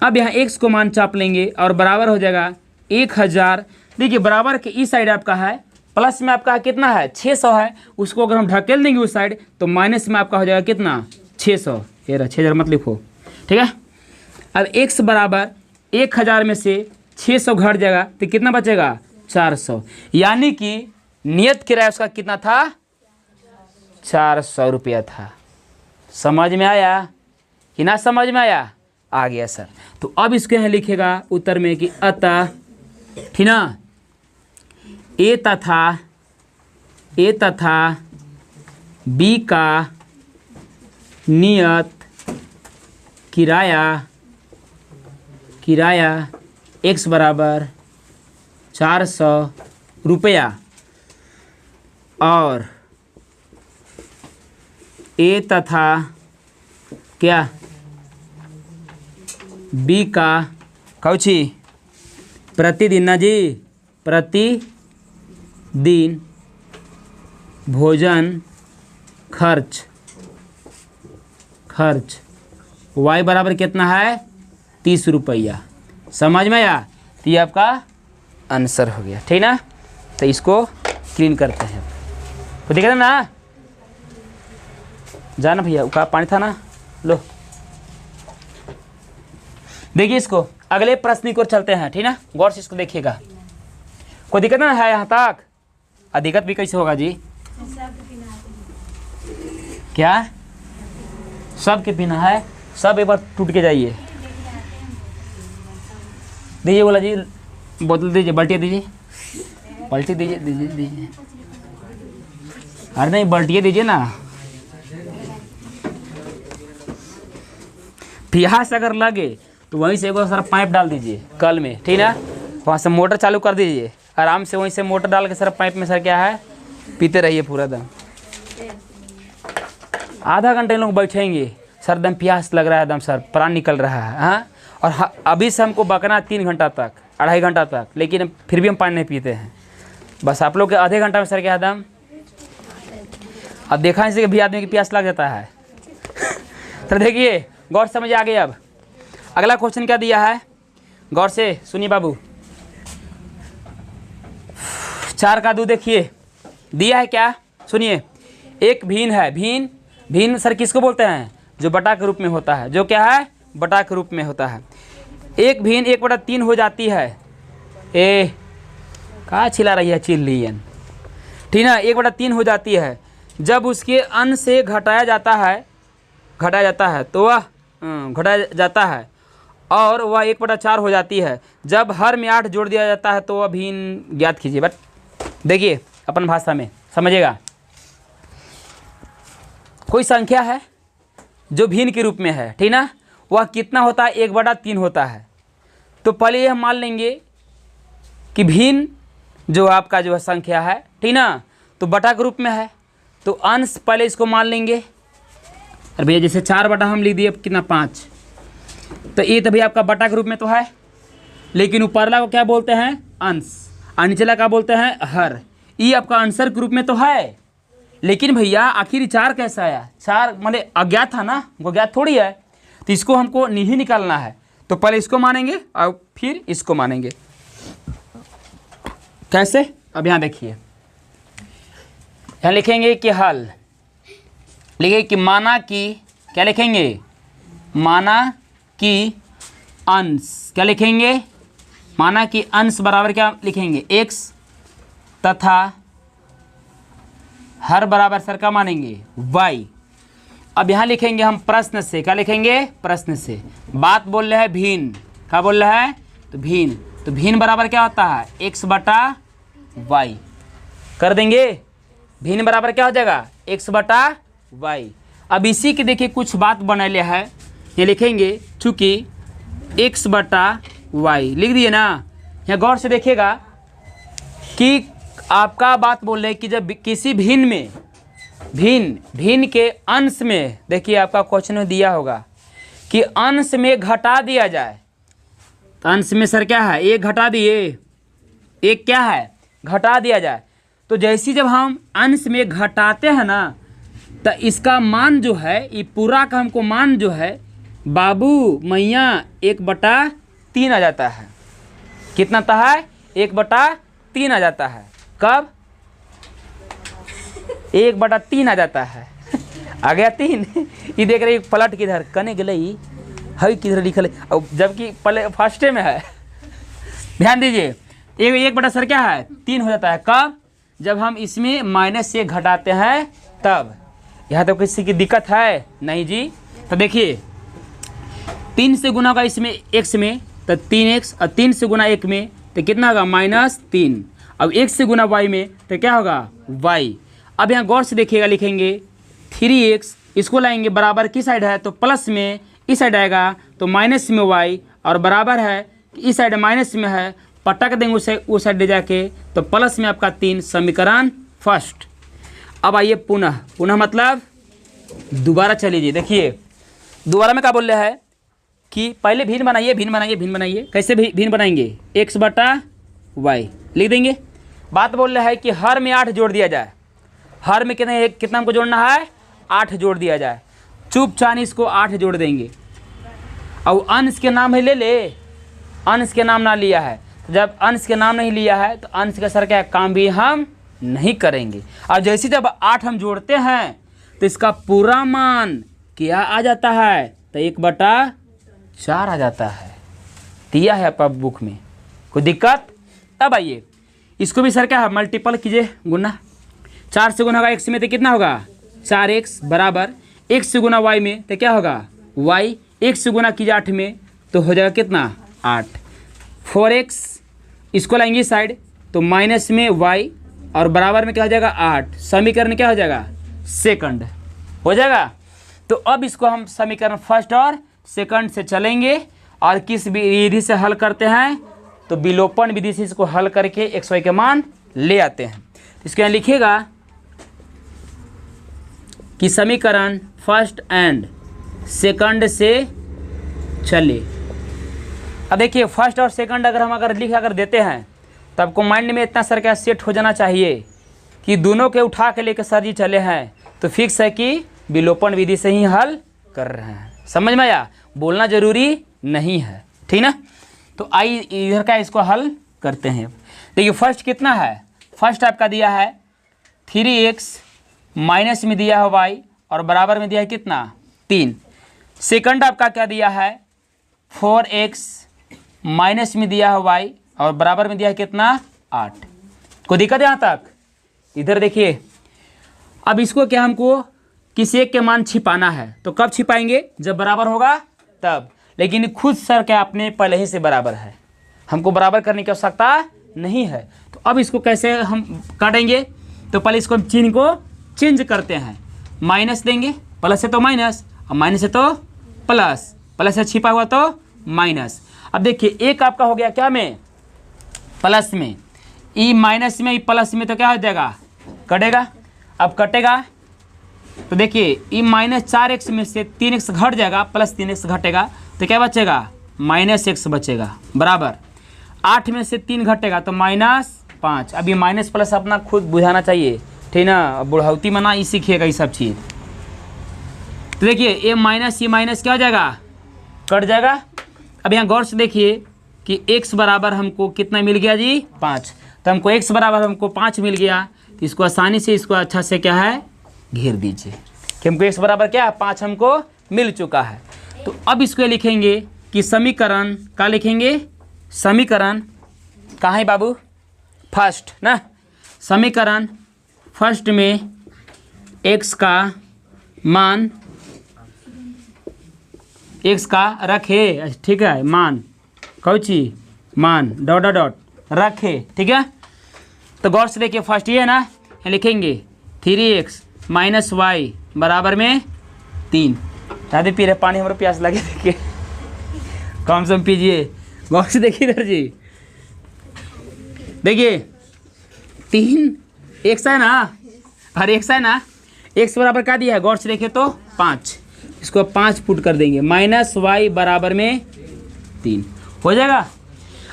अब यहाँ x को मान चाप लेंगे और बराबर हो जाएगा 1000। देखिए बराबर के इस साइड आपका है प्लस में आपका कितना है 600 है, उसको अगर हम ढकेल देंगे उस साइड तो माइनस में आपका हो जाएगा कितना 600। ये रहा 6000 मत लिखो, ठीक है। अब x बराबर 1000 में से 600 घट जाएगा तो कितना बचेगा 400, यानी कि नियत किराया उसका कितना था 400 रुपया था। समझ में आया कि ना समझ में आया? आ गया सर। तो अब इसको यहाँ लिखेगा उत्तर में कि अतः, ठीक ना, ए तथा बी का नियत किराया x बराबर 400 रुपया और ए तथा क्या बी का कौची प्रतिदिन ना जी, प्रतिदिन भोजन खर्च y बराबर कितना है 30 रुपया। समझ में आया? तो ये आपका आंसर हो गया, ठीक ना। तो इसको क्लीन करते हैं, तो देख रहे ना, जाना भैया का पानी था ना, लो देखिए इसको। अगले प्रश्न की ओर चलते हैं, ठीक ना, गौर से इसको देखिएगा। कोई दिक्कत ना है यहाँ तक? दिक्कत भी कैसे होगा जी? क्या सबके पीना है? सब एक बार टूट के जाइए। दीजिए बोला जी, बोतल दीजिए, बाल्टी दीजिए, बाल्टी दीजिए। अरे नहीं, बाल्टी दीजिए ना। प्यास अगर लगे तो वहीं से एक बार सारा पाइप डाल दीजिए कल में, ठीक ना। वहाँ से मोटर चालू कर दीजिए, आराम से वहीं से मोटर डाल के सर पाइप में सर क्या है पीते रहिए पूरा दम। आधा घंटे लोग बैठेंगे, सर दम प्यास लग रहा है, दम सर प्राण निकल रहा है। हाँ, और अभी से हमको बकना 3 घंटा तक, 2.5 घंटा तक, लेकिन फिर भी हम पानी नहीं पीते हैं। बस आप लोग के आधे घंटा में सर क्या दम। अब देखा इसे भी आदमी की प्यास लग जाता है। तो देखिए गौर समझ आ गई। अब अगला क्वेश्चन क्या दिया है, गौर से सुनिए बाबू। 4 का 2 देखिए दिया है क्या, सुनिए। एक भीन है, भीन सर किसको बोलते हैं? जो बटा के रूप में होता है, जो क्या है बटा के रूप में होता है। एक भीन 1/3 हो जाती है। कहाँ चिल्ला रही है? चिल्लियन, ठीक ना। 1/3 हो जाती है जब उसके अंश से घटाया जाता है और वह 1/4 हो जाती है जब हर में 8 जोड़ दिया जाता है, तो वह भीन ज्ञात कीजिए। बट देखिए अपन भाषा में समझिएगा। कोई संख्या है जो भीन के रूप में है, ठीक ना, वह कितना होता है 1/3 होता है। तो पहले यह मान लेंगे कि भीन जो आपका जो है संख्या है, ठीक ना, तो बटा के रूप में है, तो अंश पहले इसको मान लेंगे। अरे भैया जैसे 4 बटा हम लिख दिए कितना 5, तो ये तो भैया आपका बटा के रूप में तो है, लेकिन ऊपरला को क्या बोलते हैं अंश, और निचला क्या बोलते हैं हर। ये आपका आंसर के रूप में तो है, लेकिन भैया आखिर 4 कैसा आया? 4 मतलब अज्ञात था ना, वो ज्ञात थोड़ी है। तो इसको हमको नहीं निकालना है, तो पहले इसको मानेंगे और फिर इसको मानेंगे। कैसे? अब यहाँ देखिए, यहाँ लिखेंगे कि हल, लिखेंगे कि माना कि, क्या लिखेंगे? माना कि अंश, क्या लिखेंगे? माना कि अंश बराबर क्या लिखेंगे? x तथा हर बराबर सर का मानेंगे y। अब यहाँ लिखेंगे हम प्रश्न से, क्या लिखेंगे? प्रश्न से। बात बोल रहे हैं भीन, क्या बोल रहा है? तो भीन, तो भीन बराबर क्या होता है x/y। कर देंगे, भीन बराबर क्या हो जाएगा x/y। अब इसी के देखिए कुछ बात बना लिया है, ये लिखेंगे चूँकि x/y लिख दिए ना। यहाँ गौर से देखिएगा कि आपका बात बोल रहे हैं कि जब किसी भिन्न में भिन्न के अंश में, देखिए आपका क्वेश्चन में दिया होगा कि अंश में घटा दिया जाए। तो अंश में सर क्या है, एक घटा दिए, एक क्या है, घटा दिया जाए। तो जैसे जब हम अंश में घटाते हैं ना, तो इसका मान जो है, ये पूरा का हमको मान जो है बाबू मैया 1/3 आ जाता है। कितना आता है, 1/3 आ जाता है। कब, 1/3 आ जाता है। आ गया 3। ये देख रहे पलट किधर कने गई है, किधर लिखल है, और जबकि पहले फर्स्टे में है। ध्यान दीजिए, 1 सर क्या है, 3 हो जाता है। कब, जब हम इसमें माइनस से घटाते हैं तब। यहाँ तो किसी की दिक्कत है नहीं जी। तो देखिए 3 से गुना होगा इसमें x में, तो 3x, और 3 से गुना 1 में तो कितना होगा, -3। अब 1 से गुना y में तो क्या होगा, y। अब यहाँ गौर से देखिएगा, लिखेंगे 3x, इसको लाएंगे बराबर किस साइड है, तो प्लस में इस साइड आएगा, तो माइनस में y, और बराबर है इस साइड माइनस में है, पटक देंगे उस साइड ले जाके, तो प्लस में आपका 3, समीकरण फर्स्ट। अब आइए पुनः मतलब दोबारा चलिए। देखिए दोबारा में क्या बोल रहा है कि पहले भिन्न बनाइए। कैसे भिन्न बनाएंगे, x/y लिख देंगे। बात बोल रहा है कि हर में 8 जोड़ दिया जाए। हर में कितना हमको जोड़ना है, 8 जोड़ दिया जाए। चुपचाप इसको 8 जोड़ देंगे। और अंश के नाम है, ले अंश के नाम ना लिया है। तो जब अंश के नाम नहीं लिया है तो अंश का सर क्या काम भी हम नहीं करेंगे। और जैसे जब 8 हम जोड़ते हैं तो इसका पूरा मान क्या आ जाता है, तो 1/4 आ जाता है। दिया है आपका बुक में, कोई दिक्कत। अब आइए इसको भी सर क्या है, मल्टीपल कीजिए, गुना। 4 से गुना होगा x में तो कितना होगा, 4x बराबर 1 से गुना y में तो क्या होगा, y। 1 से गुना कीजिए 8 में तो हो जाएगा कितना, 8। 4x इसको लाएंगे इस साइड, तो माइनस में y, और बराबर में क्या हो जाएगा, 8। समीकरण क्या हो जाएगा, सेकंड हो जाएगा। तो अब इसको हम समीकरण फर्स्ट और सेकंड से चलेंगे, और किस विधि से हल करते हैं, तो विलोपन विधि से इसको हल करके x y के मान ले आते हैं। इसके यहाँ लिखिएगा कि समीकरण फर्स्ट एंड सेकंड से चले। अब देखिए फर्स्ट और सेकंड अगर लिख देते हैं तो आपको माइंड में इतना सर क्या सेट हो जाना चाहिए कि दोनों के उठा के लेकर सर जी चले हैं, तो फिक्स है कि विलोपन विधि से ही हल कर रहे हैं। समझ में आया, बोलना जरूरी नहीं है, ठीक ना। तो आई इधर का इसको हल करते हैं। देखिए फर्स्ट कितना है, फर्स्ट आपका दिया है 3x, माइनस में दिया है y, और बराबर में दिया है कितना, 3। सेकंड आपका क्या दिया है, 4x, माइनस में दिया है y, और बराबर में दिया है कितना, 8। कोई दिक्कत यहाँ तक। इधर देखिए अब इसको क्या हमको किसी एक के मान छिपाना है, तो कब छिपाएंगे, जब बराबर होगा तब। लेकिन खुद सर क्या अपने पहले ही से बराबर है, हमको बराबर करने की आवश्यकता नहीं है। तो अब इसको कैसे हम काटेंगे, तो पहले इसको हम चिन्ह को चेंज करते हैं। माइनस देंगे, प्लस है तो माइनस, और माइनस है तो प्लस, प्लस है छिपा हुआ तो माइनस। अब देखिए एक आपका हो गया क्या में, प्लस में, ई माइनस में, ई प्लस में, तो क्या हो जाएगा, कटेगा। अब कटेगा तो देखिए ई -4x में से 3x घट जाएगा, प्लस 3x घटेगा, तो क्या बचेगा, -x बचेगा, बराबर 8 में से 3 घटेगा तो -5। अब ये माइनस प्लस अपना खुद बुझाना चाहिए, ठीक ना। बुढ़ौती मना ही सीखिएगा ये सब चीज़। तो देखिए ये माइनस क्या हो जाएगा, कट जाएगा। अब यहाँ गौर से देखिए कि x बराबर हमको कितना मिल गया जी, 5। तो हमको x बराबर हमको 5 मिल गया, तो इसको आसानी से इसको अच्छा से क्या है, घेर दीजिए कि हमको x बराबर क्या है, 5 हमको मिल चुका है। तो अब इसको लिखेंगे कि समीकरण क्या लिखेंगे, समीकरण कहाँ है बाबू, फर्स्ट ना। समीकरण फर्स्ट में x का मान, x का रखे, ठीक है, मान कौची, मान डॉट डॉट डॉट रखे, ठीक है। तो गौर से देखिए फर्स्ट ये है ना, लिखेंगे 3x माइनस y बराबर में 3। दादी पी रहे पानी, हमारे प्यास लगे, देखिए कम से कम पीजिए। गौर से देखिए इधर जी, देखिए 3 x है ना, और x है ना, x बराबर क्या दिया है, गौर से देखें तो 5, इसको 5 पुट कर देंगे, माइनस वाई बराबर में 3 हो जाएगा।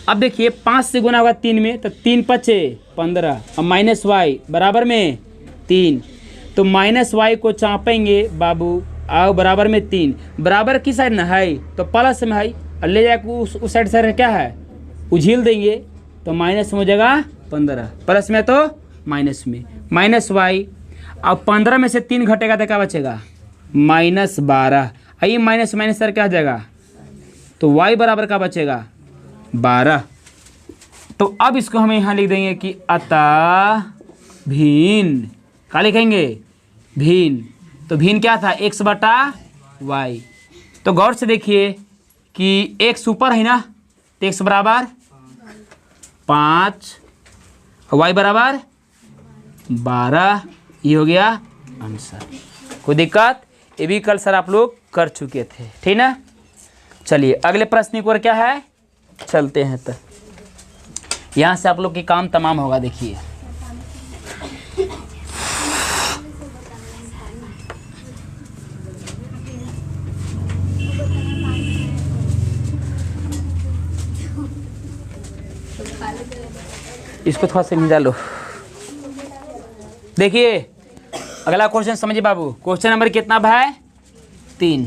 अब देखिए 5 से गुना होगा 3 में, तो 3 पचे 15 और माइनस वाई बराबर में 3, तो माइनस वाई को चापेंगे बाबू, आओ बराबर में 3, बराबर किस साइड ना है तो प्लस में है, और ले जाकर उस साइड से क्या है उझिल देंगे, तो माइनस में हो जाएगा 15, प्लस में तो माइनस में, माइनस वाई। अब 15 में से 3 घटेगा तो क्या बचेगा, माइनस 12, आइए माइनस माइनस सर क्या हो जाएगा, तो वाई बराबर का बचेगा 12। तो अब इसको हम यहाँ लिख देंगे कि अतः भिन्न, क्या लिखेंगे, भिन्न। तो भिन्न क्या था, x बटा वाई। तो गौर से देखिए कि x ऊपर है ना, तो x बराबर 5, वाई बराबर 12, ये हो गया आंसर। कोई दिक्कत, ये भी कल सर आप लोग कर चुके थे, ठीक ना। चलिए अगले प्रश्न की ओर क्या है, चलते हैं। तो यहाँ से आप लोग के काम तमाम होगा। देखिए इसको थोड़ा सा मिला लो। देखिए अगला क्वेश्चन समझिए बाबू, क्वेश्चन नंबर कितना है, 3।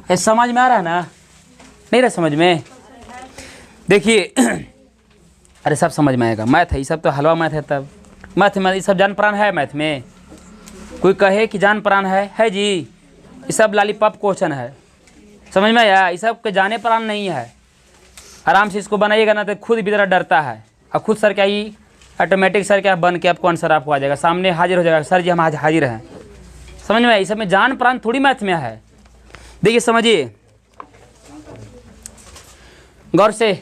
ये समझ में आ रहा है ना, नहीं रहा समझ में। देखिए अरे सब समझ में आएगा, मैथ है ये सब तो हलवा मैथ है, तब मैथ में ये सब जान प्राण है। मैथ में कोई कहे कि जान प्राण है जी, ये सब लॉलीपॉप क्वेश्चन है, समझ में आया, ये सब के जाने प्राण नहीं है। आराम से इसको बनाइएगा ना तो खुद भी ज़रा डरता है, और खुद सर क्या ही ऑटोमेटिक सर क्या बन के आपको आंसर आपको आ जाएगा, सामने हाजिर हो जाएगा, सर जी हम आज हाजिर हैं। समझ में आया, इस सब में जान प्राण थोड़ी मैथ में है। देखिए समझिए गौर से,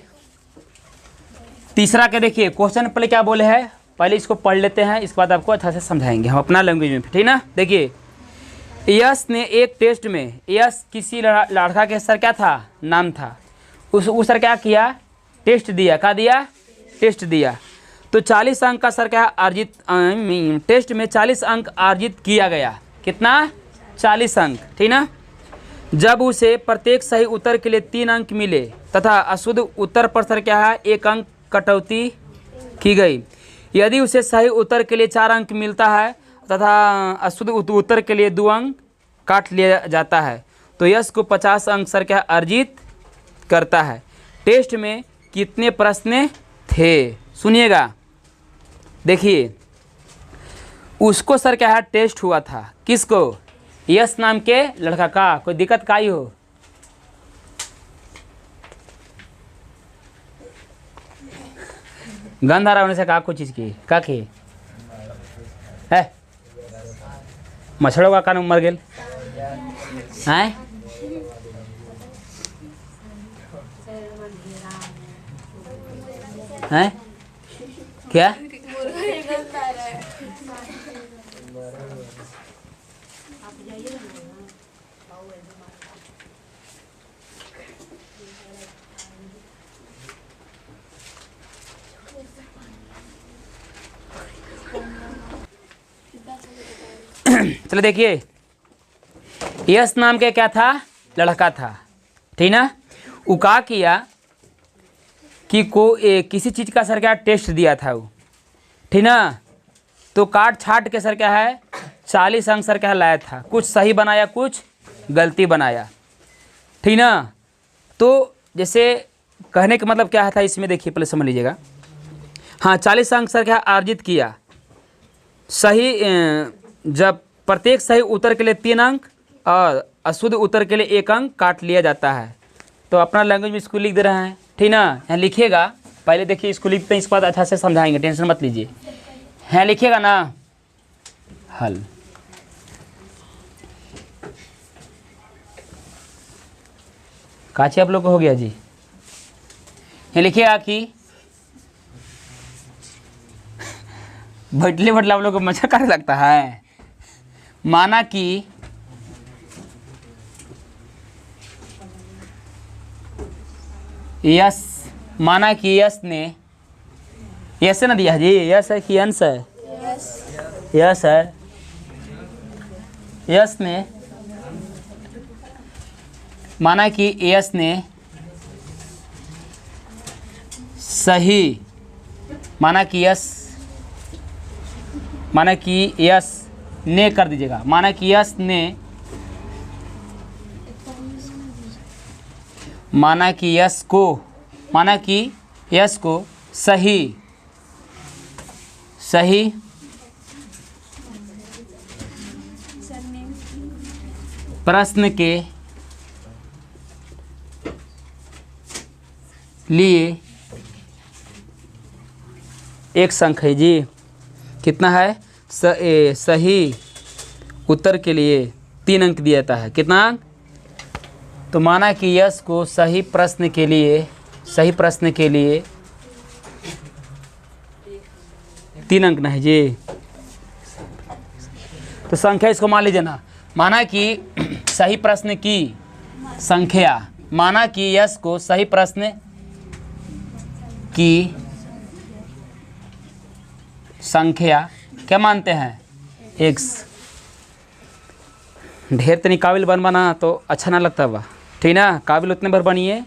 तीसरा के देखिए क्वेश्चन पहले क्या बोले हैं, पहले इसको पढ़ लेते हैं, इसके बाद आपको अच्छा से समझाएंगे हम अपना लैंग्वेज में, ठीक ना। देखिए यश ने एक टेस्ट में, यश किसी लड़का के सर क्या था, नाम था, उस सर क्या किया, टेस्ट दिया, क्या दिया, टेस्ट दिया। तो 40 अंक का सर क्या अर्जित, टेस्ट में 40 अंक अर्जित किया गया, कितना, 40 अंक, ठीक ना। जब उसे प्रत्येक सही उत्तर के लिए 3 अंक मिले तथा अशुद्ध उत्तर पर सर क्या है 1 अंक कटौती की गई। यदि उसे सही उत्तर के लिए 4 अंक मिलता है तथा अशुद्ध उत्तर के लिए 2 अंक काट लिया जाता है, तो यश को 50 अंक सर क्या अर्जित करता है। टेस्ट में कितने प्रश्न थे, सुनिएगा। देखिए उसको सर क्या है टेस्ट हुआ था, किसको, यश नाम के लड़का का। कोई दिक्कत का ही हो, गंध आ रहा होने से कहा कुछ चीज़ की का की है, मछड़ों का कान मर गेल है, हैं क्या, चलो देखिए यश नाम के क्या था, लड़का था, ठीक ना। वो क्या किया कि किसी चीज़ का सर क्या टेस्ट दिया था वो, ठीक ना। तो काट छाट के सर क्या है 40 अंक सर क्या लाया था, कुछ सही बनाया कुछ गलती बनाया, ठीक ना। तो जैसे कहने का मतलब क्या था इसमें, देखिए पहले समझ लीजिएगा। हाँ 40 अंक सर क्या अर्जित किया, सही जब प्रत्येक सही उत्तर के लिए 3 अंक और अशुद्ध उत्तर के लिए 1 अंक काट लिया जाता है। तो अपना लैंग्वेज में इसको लिख दे रहे हैं, ठीक ना। यहाँ लिखिएगा, पहले देखिए इसको लिखते हैं, इसके बाद अच्छा से समझाएंगे, टेंशन मत लीजिए। यहाँ लिखिएगा ना हल, काची आप लोग को हो गया जी। यहाँ लिखिएगा कि बैठले बैठले आप लोग को मजा करने लगता है। माना कि यस, माना कि यस ने, यस है ना दिया जी, यस है कि अंश है, यस है, यस ने माना कि यस ने सही, माना कि यस ने कर दीजिएगा, माना कि यस ने, माना कि यस को सही प्रश्न के लिए एक अंक है जी। कितना है? सही उत्तर के लिए 3 अंक दिया जाता है। कितना अंक? तो माना कि यस को सही प्रश्न के लिए 3 अंक नहीं जी। तो संख्या इसको मान लीजिए ना, माना कि सही प्रश्न की संख्या, माना कि यस को सही प्रश्न की संख्या क्या मानते हैं? x। ढेर तनी काबिल बना तो अच्छा ना लगता बा, ठीक ना। काबिल उतने भर बनिए,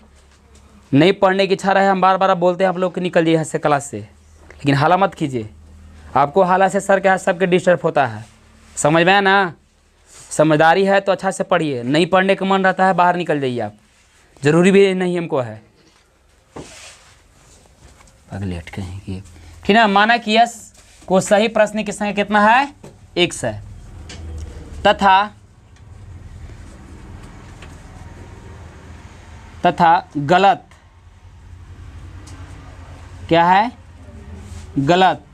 नहीं पढ़ने की इच्छा रहे हम बार बार बोलते हैं आप लोग निकल जाइए से क्लास से, लेकिन हाला मत कीजिए। आपको हाला से सर के हाथ सबके डिस्टर्ब होता है, समझ में है ना। समझदारी है तो अच्छा से पढ़िए, नहीं पढ़ने का मन रहता है बाहर निकल जाइए आप, ज़रूरी भी नहीं हमको है लेट कहेंगे, ठीक ना। माना कि यस को सही प्रश्न की संख्या कितना है? x है, तथा गलत क्या है? गलत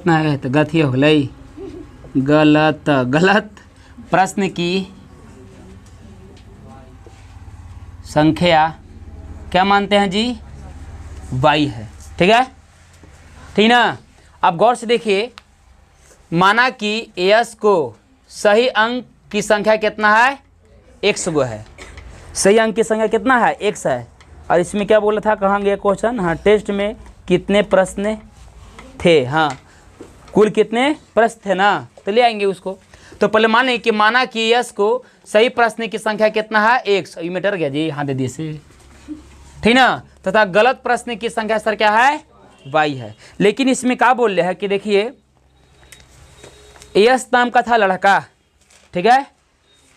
ना है तो गलत ही हो गई। गलत प्रश्न की संख्या क्या मानते हैं जी? y है, ठीक है, ठीक ना। अब गौर से देखिए, माना कि यस को सही अंक की संख्या कितना है? x गो है। सही अंक की संख्या कितना है? x है। और इसमें क्या बोला था, कहाँ गया क्वेश्चन? हाँ, टेस्ट में कितने प्रश्न थे? हाँ, कुल कितने प्रश्न थे ना, तो ले आएंगे उसको। तो पहले मान लें कि माना कि यस को सही प्रश्न की संख्या कितना है? x। ये मीटर गया जी, हाँ दे दिए से, ठीक ना। तथा गलत प्रश्न की संख्या सर क्या है? y है। लेकिन इसमें क्या बोल रहे हैं कि देखिए, यस नाम का था लड़का, ठीक है,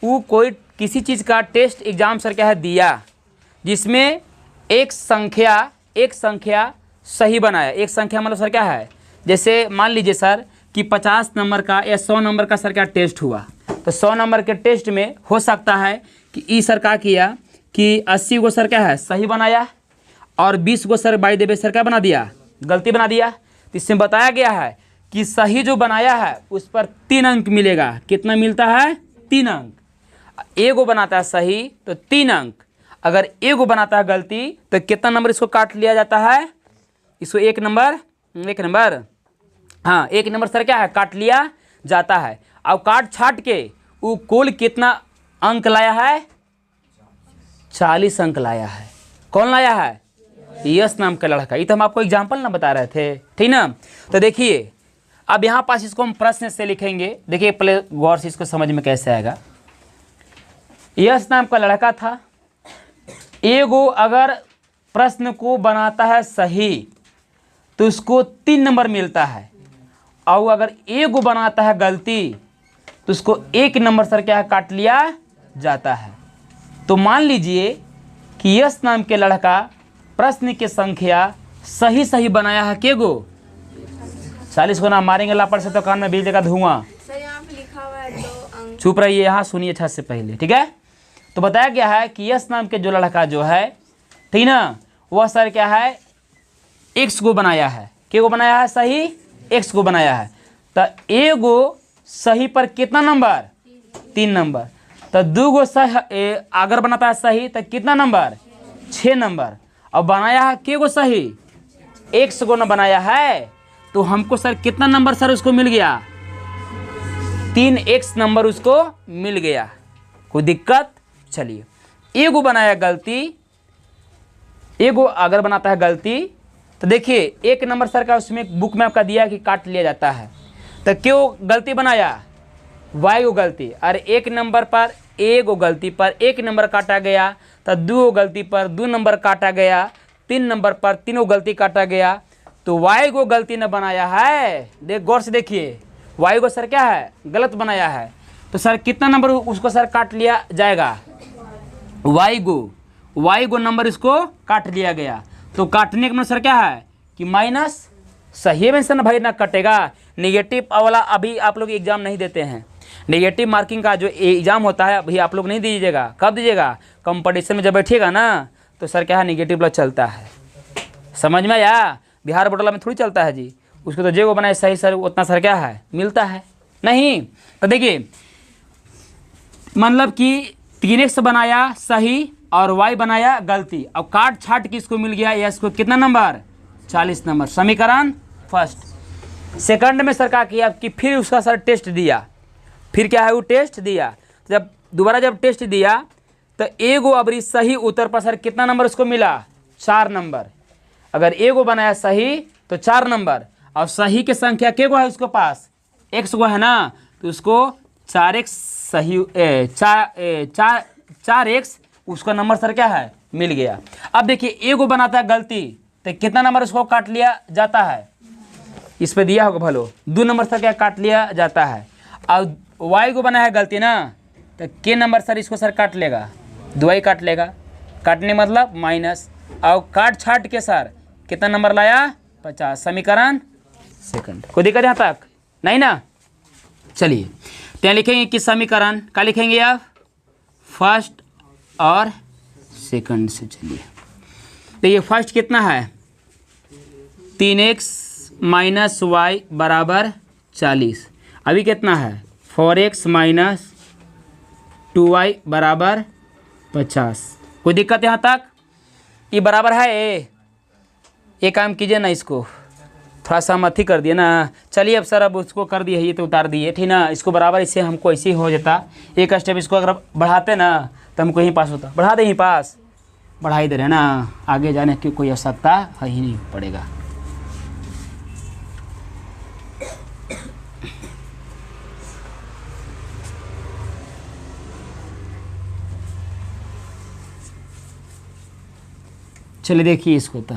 वो कोई किसी चीज़ का टेस्ट एग्जाम सर क्या है दिया, जिसमें एक संख्या सही बनाया। एक संख्या मतलब सर क्या है? जैसे मान लीजिए सर कि 50 नंबर का या 100 नंबर का सर क्या टेस्ट हुआ, तो 100 नंबर के टेस्ट में हो सकता है कि ई सर क्या किया कि 80 को सर क्या है? सही बनाया, और 20 को सर बाई देवे सर क्या बना दिया? गलती बना दिया। तो इसमें बताया गया है कि सही जो बनाया है उस पर 3 अंक मिलेगा। कितना मिलता है? 3 अंक। एगो बनाता है सही तो 3 अंक, अगर एगो बनाता है गलती तो कितना नंबर इसको काट लिया जाता है? इसको 1 नंबर, हाँ 1 नंबर सर क्या है? काट लिया जाता है। अब काट छाट के वो कुल कितना अंक लाया है? 40 अंक लाया है। कौन लाया है? यस नाम का लड़का। ये तो हम आपको एग्जाम्पल ना बता रहे थे, ठीक ना। तो देखिए, अब यहाँ पास इसको हम प्रश्न से लिखेंगे। देखिए पहले गौर से इसको समझ में कैसे आएगा। यस नाम का लड़का था, एगो अगर प्रश्न को बनाता है सही तो उसको 3 नंबर मिलता है, और अगर एगो बनाता है गलती तो उसको 1 नंबर सर क्या है? काट लिया जाता है। तो मान लीजिए कि यस नाम के लड़का प्रश्न की संख्या सही बनाया है के गो? 40 को ना मारेंगे लापड़ से तो कान में बीज देगा धुआं। चुप रहिए, यहाँ सुनिए अच्छा से पहले, ठीक है। तो बताया गया है कि यस नाम के जो लड़का जो है, ठीक ना, वह सर क्या है? x को बनाया है। के को बनाया है? सही x को बनाया है। तो एगो सही पर कितना नंबर? 3 नंबर। तो 2 गो सही अगर बनाता है सही तो कितना नंबर? 6 नंबर। और बनाया है के गो सही? x को ना बनाया है, तो हमको सर कितना नंबर सर उसको मिल गया? 3x नंबर उसको मिल गया। कोई दिक्कत? चलिए, एगो बनाया गलती, एगो अगर बनाता है गलती तो देखिए एक नंबर सर का उसमें बुक में आपका दिया है कि काट लिया जाता है, तो क्यों गलती बनाया, वाई को गलती। और एक नंबर पर ए को गलती पर एक नंबर काटा गया, तो दो गलती पर दो नंबर काटा गया, तीन नंबर पर तीनों गलती काटा गया, तो वाई को गलती न बनाया है। देख गौर से देखिए, वाई को सर क्या है, गलत बनाया है। तो सर कितना नंबर उसको सर काट लिया जाएगा, वाई को नंबर इसको काट लिया गया। तो काटने का मतलब सर क्या है कि माइनस, सही में सर भाई ना कटेगा। नेगेटिव वाला अभी आप लोग एग्जाम नहीं देते हैं, नेगेटिव मार्किंग का जो एग्जाम होता है अभी आप लोग नहीं दीजिएगा। कब दीजिएगा, कंपटीशन में जब बैठिएगा ना, तो सर क्या है नेगेटिव वाला चलता है, समझ में आया। बिहार बोर्ड वाला में थोड़ी चलता है जी, उसको तो जे को बनाए सही सर उतना सर क्या है मिलता है नहीं। तो देखिए मतलब कि 3x बनाया सही और y बनाया गलती। अब काट छाट किसको मिल गया, यस को कितना नंबर, 40 नंबर। समीकरण फर्स्ट। सेकंड में सर क्या किया कि फिर उसका सर टेस्ट दिया, फिर क्या है वो टेस्ट दिया। जब दोबारा जब टेस्ट दिया तो ए को अबरी सही उत्तर पर सर कितना नंबर उसको मिला, 4 नंबर। अगर ए को बनाया सही तो 4 नंबर, और सही की संख्या के को है उसके पास, x को है ना, तो उसको 4x सही 4x उसका नंबर सर क्या है मिल गया। अब देखिए ए को बनाता है गलती, तो कितना नंबर उसको काट लिया जाता है, इस पे दिया होगा भलो, 2 नंबर सर क्या काट लिया जाता है। और वाई को बनाया है गलती ना, तो के नंबर सर इसको सर काट लेगा, 2y काट लेगा, काटने मतलब माइनस। और काट छाट के सर कितना नंबर लाया, 50। समीकरण सेकंड। कोई दिक्कत यहाँ तक नहीं ना। चलिए तो यहाँ लिखेंगे कि समीकरण क्या लिखेंगे आप, फर्स्ट और सेकंड से। चलिए तो ये फर्स्ट कितना है, 3x माइनस वाई बराबर 40। अभी कितना है, 4x माइनस 2y बराबर 50। कोई दिक्कत यहाँ तक, ये बराबर है ये काम कीजिए ना, इसको थोड़ा सा मत ही कर दिए ना। चलिए अब सर अब उसको कर दिए, ये तो उतार दिए ठीक ना, इसको बराबर, इससे हमको ऐसे ही हो जाता। एक स्टेप इसको अगर बढ़ाते ना तो हमको यहीं पास होता, बढ़ा दे यहीं पास, बढ़ा ही दे रहे ना, आगे जाने की कोई आवश्यकता है ही नहीं पड़ेगा। चलिए देखिए इसको, तो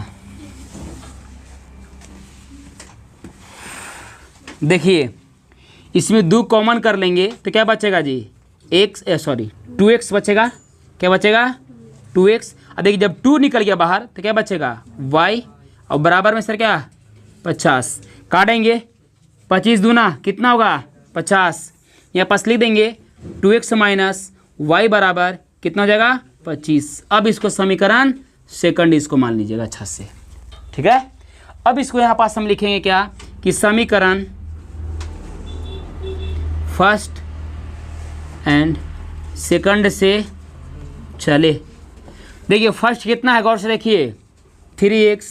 देखिए इसमें 2 कॉमन कर लेंगे तो क्या बचेगा जी, 2x बचेगा। क्या बचेगा, 2x। और देखिए जब 2 निकल गया बाहर तो क्या बचेगा, y, और बराबर में सर क्या 50। काटेंगे, 25 दूना कितना होगा 50, यहाँ पास लिख देंगे 2x माइनस वाई बराबर कितना हो जाएगा 25। अब इसको समीकरण सेकंड इसको मान लीजिएगा अच्छा से, ठीक है। अब इसको यहाँ पास हम लिखेंगे क्या कि समीकरण फर्स्ट एंड सेकंड से चले। देखिए फर्स्ट कितना है, गौर से देखिए, 3x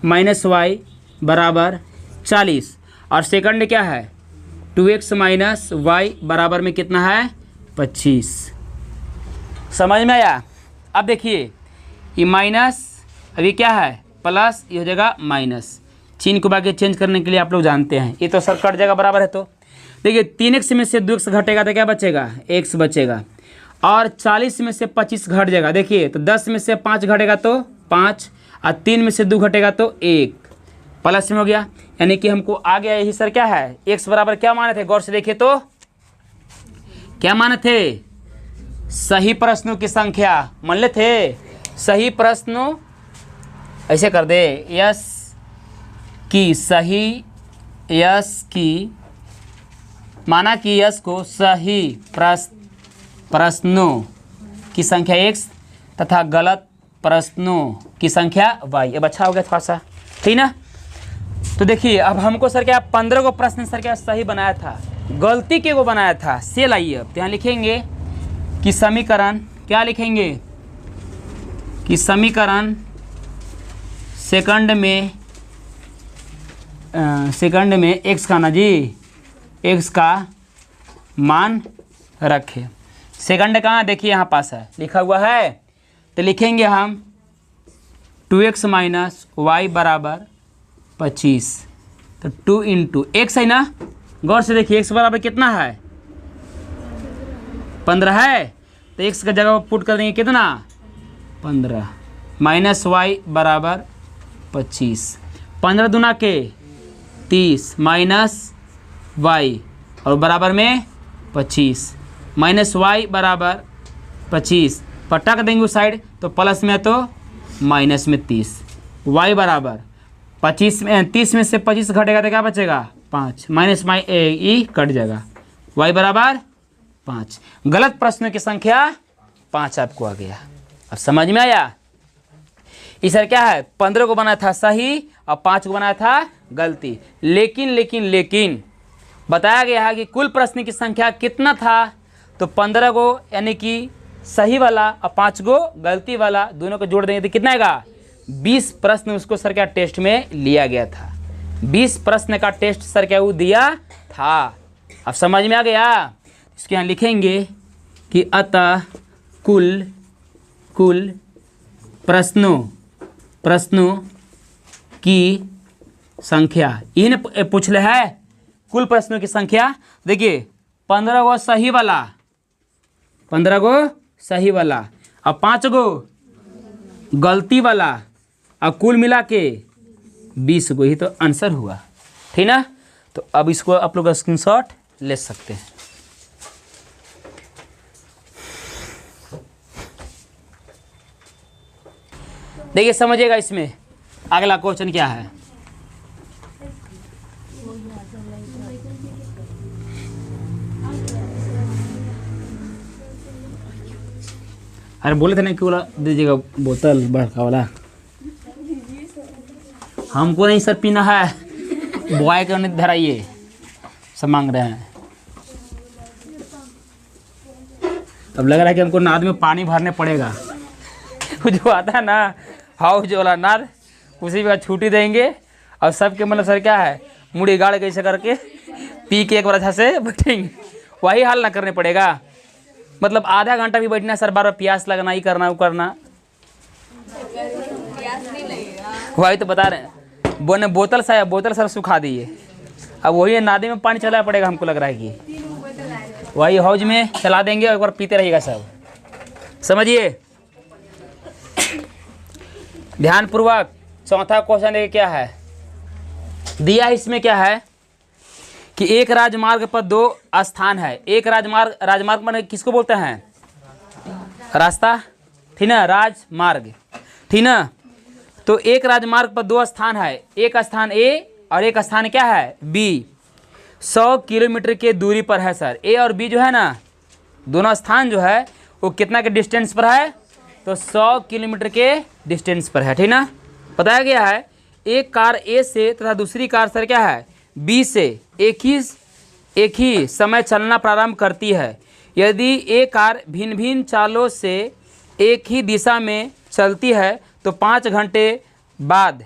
माइनस वाई बराबर 40, और सेकंड क्या है 2x माइनस वाई बराबर में कितना है 25। समझ में आया। अब देखिए ये माइनस अभी क्या है प्लस, ये हो जाएगा माइनस। चिन्ह को बाकी चेंज करने के लिए आप लोग जानते हैं, ये तो सर कट जाएगा बराबर है। तो देखिए 3x में से 2x घटेगा तो क्या बचेगा, x बचेगा। और 40 में से 25 घट जाएगा, देखिए तो 10 में से 5 घटेगा तो 5, और 3 में से 2 घटेगा तो 1, प्लस में हो गया। यानी कि हमको आ गया यही सर क्या है, x बराबर क्या माने थे, गौर से देखिए तो क्या माने थे, सही प्रश्नों की संख्या मान ले थे। सही प्रश्नों ऐसे कर दे, यस की सही, यस की माना कि यस को सही प्रश्नों की संख्या x तथा गलत प्रश्नों की संख्या y। अब अच्छा हो गया थोड़ा सा, ठीक ना। तो देखिए अब हमको सर क्या 15 को प्रश्न सर क्या सही बनाया था, गलती के को बनाया था, से लाइए। अब यहाँ लिखेंगे कि समीकरण, क्या लिखेंगे कि समीकरण सेकंड में x का ना जी, x का मान रखें। सेकंड कहाँ देखिए यहाँ पास है लिखा हुआ है, तो लिखेंगे हम 2x माइनस वाई बराबर 25। तो 2 इंटू एक्स है ना, गौर से देखिए x बराबर कितना है 15 है, तो x का जगह पुट कर देंगे कितना 15 माइनस वाई बराबर 25। 15 दूना के 30 माइनस वाई और बराबर में 25 माइनस वाई बराबर 25, पटक देंगे उस साइड तो प्लस में तो माइनस में 30। वाई बराबर 25 में 30 में से 25 घटेगा तो क्या बचेगा 5 माइनस ई कट जाएगा, वाई बराबर 5। गलत प्रश्न की संख्या 5 आपको आ गया। अब समझ में आया। इस सर क्या है 15 को बनाया था सही और 5 को बनाया था गलती। लेकिन बताया गया है कि कुल प्रश्न की संख्या कितना था, तो 15 को यानी कि सही वाला और 5 को गलती वाला दोनों को जोड़ देंगे तो कितना आएगा 20 प्रश्न उसको सर क्या टेस्ट में लिया गया था। 20 प्रश्न का टेस्ट सर क्या वो दिया था। अब समझ में आ गया। इसके यहाँ लिखेंगे कि अतः कुल प्रश्नों की संख्या इन्हें पूछ ले है कुल प्रश्नों की संख्या। देखिए 15 को सही वाला 15 को सही वाला और 5 को गलती वाला और कुल मिला के 20 को ही तो आंसर हुआ, ठीक ना। तो अब इसको आप लोग स्क्रीनशॉट ले सकते हैं। देखिए समझिएगा इसमें अगला क्वेश्चन क्या है। अरे बोले थे ना कि वाला दीजिएगा बोतल बड़का वाला, हमको नहीं सर पीना है, बॉय के नहीं धराइए, सब मांग रहे हैं। अब लग रहा है कि हमको नाद में पानी भरने पड़ेगा। जो आता है ना हाउस जो वाला नाद, उसी का छुट्टी देंगे और सबके मतलब सर क्या है मुड़ी गाड़ कैसे करके पी के एक बार अच्छा से बैठेंगे। वही हाल ना करने पड़ेगा, मतलब आधा घंटा भी बैठना सर, बार बार प्यास लगना ही करना वो करना, वही तो बता रहे हैं। बोने बोतल सर सुखा दिए, अब वही नादी में पानी चलाना पड़ेगा हमको लग रहा है कि वही हौज में चला देंगे और एक बार पीते रहिएगा सब। समझिए ध्यानपूर्वक। चौथा क्वेश्चन क्या है दिया है, इसमें क्या है कि एक राजमार्ग पर 2 स्थान है। एक राजमार्ग माने किसको बोलते हैं रास्ता, ठीक ना, राजमार्ग, ठीक ना। तो एक राजमार्ग पर 2 स्थान है, एक स्थान ए और एक स्थान क्या है बी। 100 किलोमीटर के दूरी पर है सर। ए और बी जो है ना दोनों स्थान जो है वो कितना के डिस्टेंस पर है, तो 100 किलोमीटर के डिस्टेंस पर है, ठीक ना। बताया गया है एक कार ए से तथा दूसरी कार सर क्या है बी से एक ही समय चलना प्रारंभ करती है। यदि एक कार भिन्न भिन्न चालों से एक ही दिशा में चलती है तो 5 घंटे बाद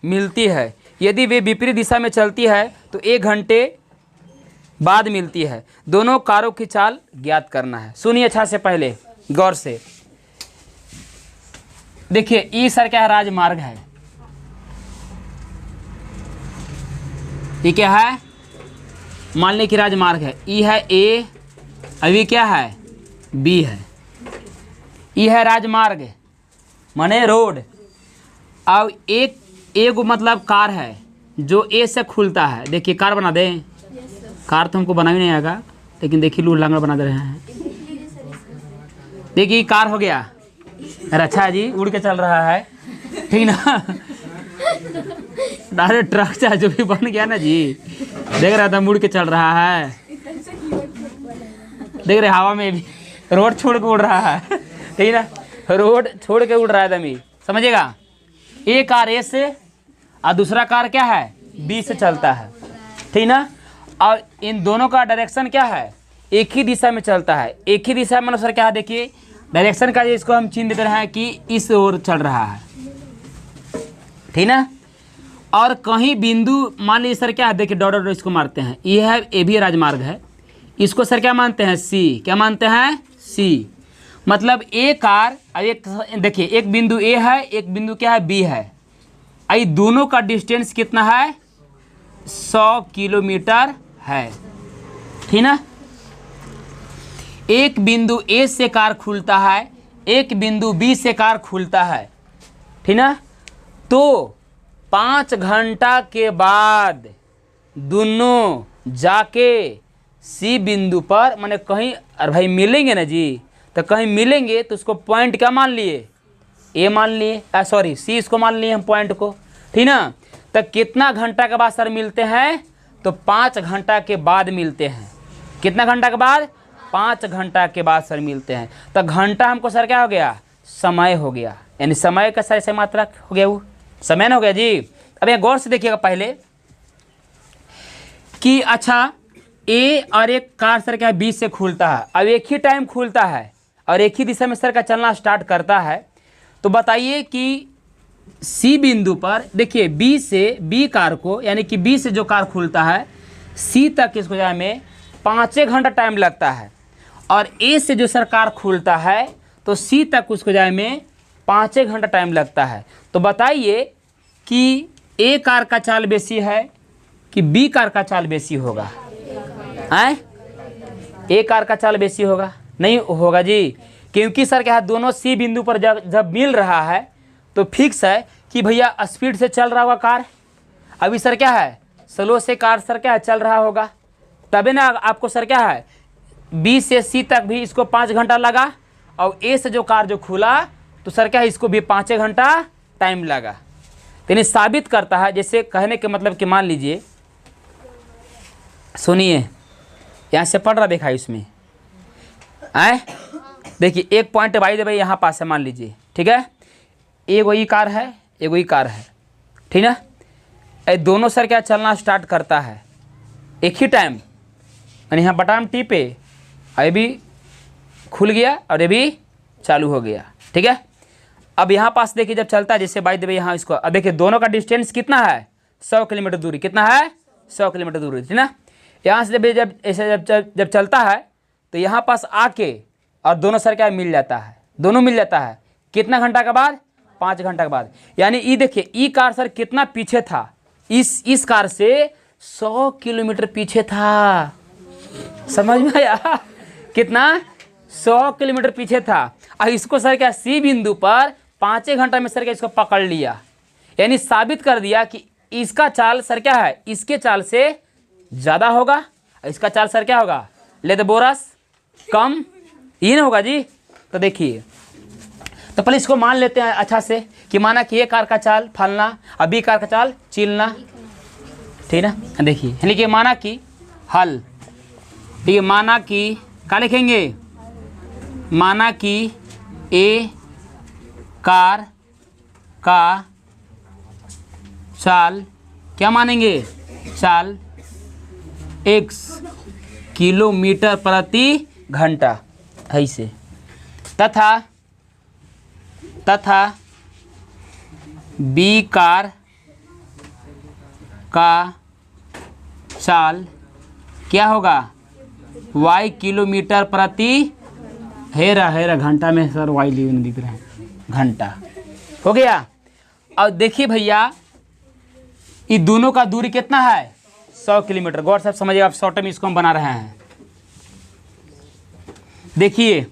मिलती है। यदि वे विपरीत दिशा में चलती है तो 1 घंटे बाद मिलती है। दोनों कारों की चाल ज्ञात करना है। सुनिए अच्छा से पहले गौर से देखिए। ई सर क्या है राजमार्ग है, ये क्या है मान लें कि राजमार्ग है। ई है ए, अभी क्या है बी है। ई है राजमार्ग माने रोड। अब एक मतलब कार है जो ए से खुलता है। देखिए कार बना दें, कार तो हमको बना ही नहीं आएगा, लेकिन देखिए लूट लांगड़ बना दे रहे हैं। देखिए कार हो गया, अच्छा जी उड़ के चल रहा है, ठीक ना। डायरेक्ट ट्रक चाहे जो भी बन गया ना जी, देख रहा था मुड़ के चल रहा है, देख रहे हवा में भी रोड छोड़ के उड़ रहा है, ठीक ना, रोड छोड़ के उड़ रहा है दमी। समझिएगा एक कार ए से और दूसरा कार क्या है बी से चलता है, ठीक ना। और इन दोनों का डायरेक्शन क्या है एक ही दिशा में चलता है। एक ही दिशा मतलब सर क्या है देखिए डायरेक्शन का इसको हम चिन्ह देते हैं कि इस ओर चल रहा है, ठीक ना। और कहीं बिंदु मान लीजिए सर क्या है देखिए डॉट डॉट इसको मारते हैं, ये है ए भी राजमार्ग है, इसको सर क्या मानते हैं सी, क्या मानते हैं सी। मतलब ए कार, अब एक देखिए एक बिंदु ए है, एक बिंदु क्या है बी है, आई दोनों का डिस्टेंस कितना है 100 किलोमीटर है, ठीक ना। एक बिंदु ए से कार खुलता है, एक बिंदु बी से कार खुलता है, ठीक ना। तो 5 घंटा के बाद दोनों जाके सी बिंदु पर माने कहीं, अरे भाई मिलेंगे ना जी, तो कहीं मिलेंगे तो उसको पॉइंट क्या मान लिए ए मान लिए, सॉरी सी इसको मान लिए हम पॉइंट को, ठीक ना। तो कितना घंटा के बाद सर मिलते हैं, तो 5 घंटा के बाद मिलते हैं। कितना घंटा के बाद, 5 घंटा के बाद सर मिलते हैं। तो घंटा हमको सर क्या हो गया, समय हो गया, यानी समय का सर ऐसे मात्रा हो गया, वो समय ना हो गया जी। अब यहाँ गौर से देखिएगा पहले कि अच्छा ए और एक कार सर क्या बी से खुलता है, अब एक ही टाइम खुलता है और एक ही दिशा में सर का चलना स्टार्ट करता है। तो बताइए कि सी बिंदु पर देखिए बी से, बी कार को यानी कि बी से जो कार खुलता है सी तक इसको जाने में 5 घंटा टाइम लगता है, और ए से जो सर कार खुलता है तो सी तक उसको जाने में 5 घंटा टाइम लगता है। तो बताइए कि ए कार का चाल बेसी है कि बी कार का चाल बेसी होगा, हैं? ए कार का चाल बेसी होगा, नहीं होगा जी, क्योंकि सर क्या है दोनों सी बिंदु पर जब मिल रहा है तो फिक्स है कि भैया स्पीड से चल रहा होगा कार। अभी सर क्या है स्लो से कार सर क्या है चल रहा होगा, तभी ना आपको सर क्या है बी से सी तक भी इसको 5 घंटा लगा, और ए से जो कार जो खुला तो सर क्या है इसको भी 5 घंटा टाइम लगा। तो यानी साबित करता है, जैसे कहने के मतलब कि मान लीजिए, सुनिए यहाँ से पढ़ रहा देखा इसमें आए, देखिए एक पॉइंट भाई दे भाई यहाँ पास है मान लीजिए, ठीक है, एगो ई कार है एगो ई कार है, ठीक ना। ये दोनों सर क्या चलना स्टार्ट करता है एक ही टाइम, यानी यहाँ बटन टिपे ये भी खुल गया और ये भी चालू हो गया, ठीक है। अब यहाँ पास देखिए जब चलता है, जैसे बाई देवे यहाँ इसको, अब देखिए दोनों का डिस्टेंस कितना है 100 किलोमीटर दूरी, कितना है 100 किलोमीटर दूरी, ठीक ना। यहाँ से जब ऐसे जब चलता है तो यहाँ पास आके और दोनों सर क्या मिल जाता है, दोनों मिल जाता है कितना घंटा के बाद, 5 घंटा के बाद। यानी ई देखिए ई कार सर कितना पीछे था, इस कार से 100 किलोमीटर पीछे था, समझ में आया, कितना 100 किलोमीटर पीछे था, और इसको सर क्या सी बिंदु पर 5 घंटा में सर क्या इसको पकड़ लिया, यानी साबित कर दिया कि इसका चाल सर क्या है इसके चाल से ज़्यादा होगा, इसका चाल सर क्या होगा ले दे बोरस कम, ये ना होगा जी। तो देखिए तो पहले इसको मान लेते हैं अच्छा से कि माना कि ए कार का चाल फलना और बी कार का चाल चिलना, ठीक ना। देखिए यानी कि माना कि हल, ठीक है, माना कि क्या लिखेंगे, माना कि ए कार का चाल क्या मानेंगे, चाल x किलोमीटर प्रति घंटा ऐसे, तथा बी कार का चाल क्या होगा y किलोमीटर प्रति, हेरा घंटा में सर y दिख रहे हैं, घंटा हो गया। और देखिए भैया ये दोनों का दूरी कितना है 100 किलोमीटर, गौर साहब समझिए, आप शॉर्ट में इसको हम बना रहे हैं। देखिए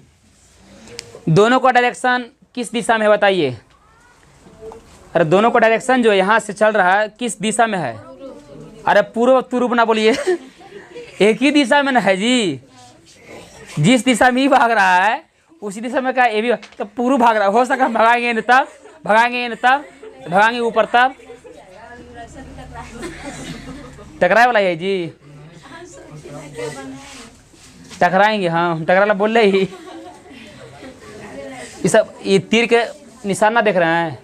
दोनों का डायरेक्शन किस दिशा में है बताइए, अरे दोनों का डायरेक्शन जो यहाँ से चल रहा है किस दिशा में है, अरे पूर्व तुरुब ना बोलिए एक ही दिशा में ना है जी, जिस दिशा में ही भाग रहा है उसी दिशा में क्या ये भी तो पूर्व भाग रहा है, हो सका भगाएंगे नहीं तब, भगाएंगे नहीं तब, भगाएंगे ऊपर तब, टकराए वाला है जी, टकराएंगे, हाँ हम टकरा बोल रहे ही, ये सब ये तीर के निशान ना देख रहे हैं,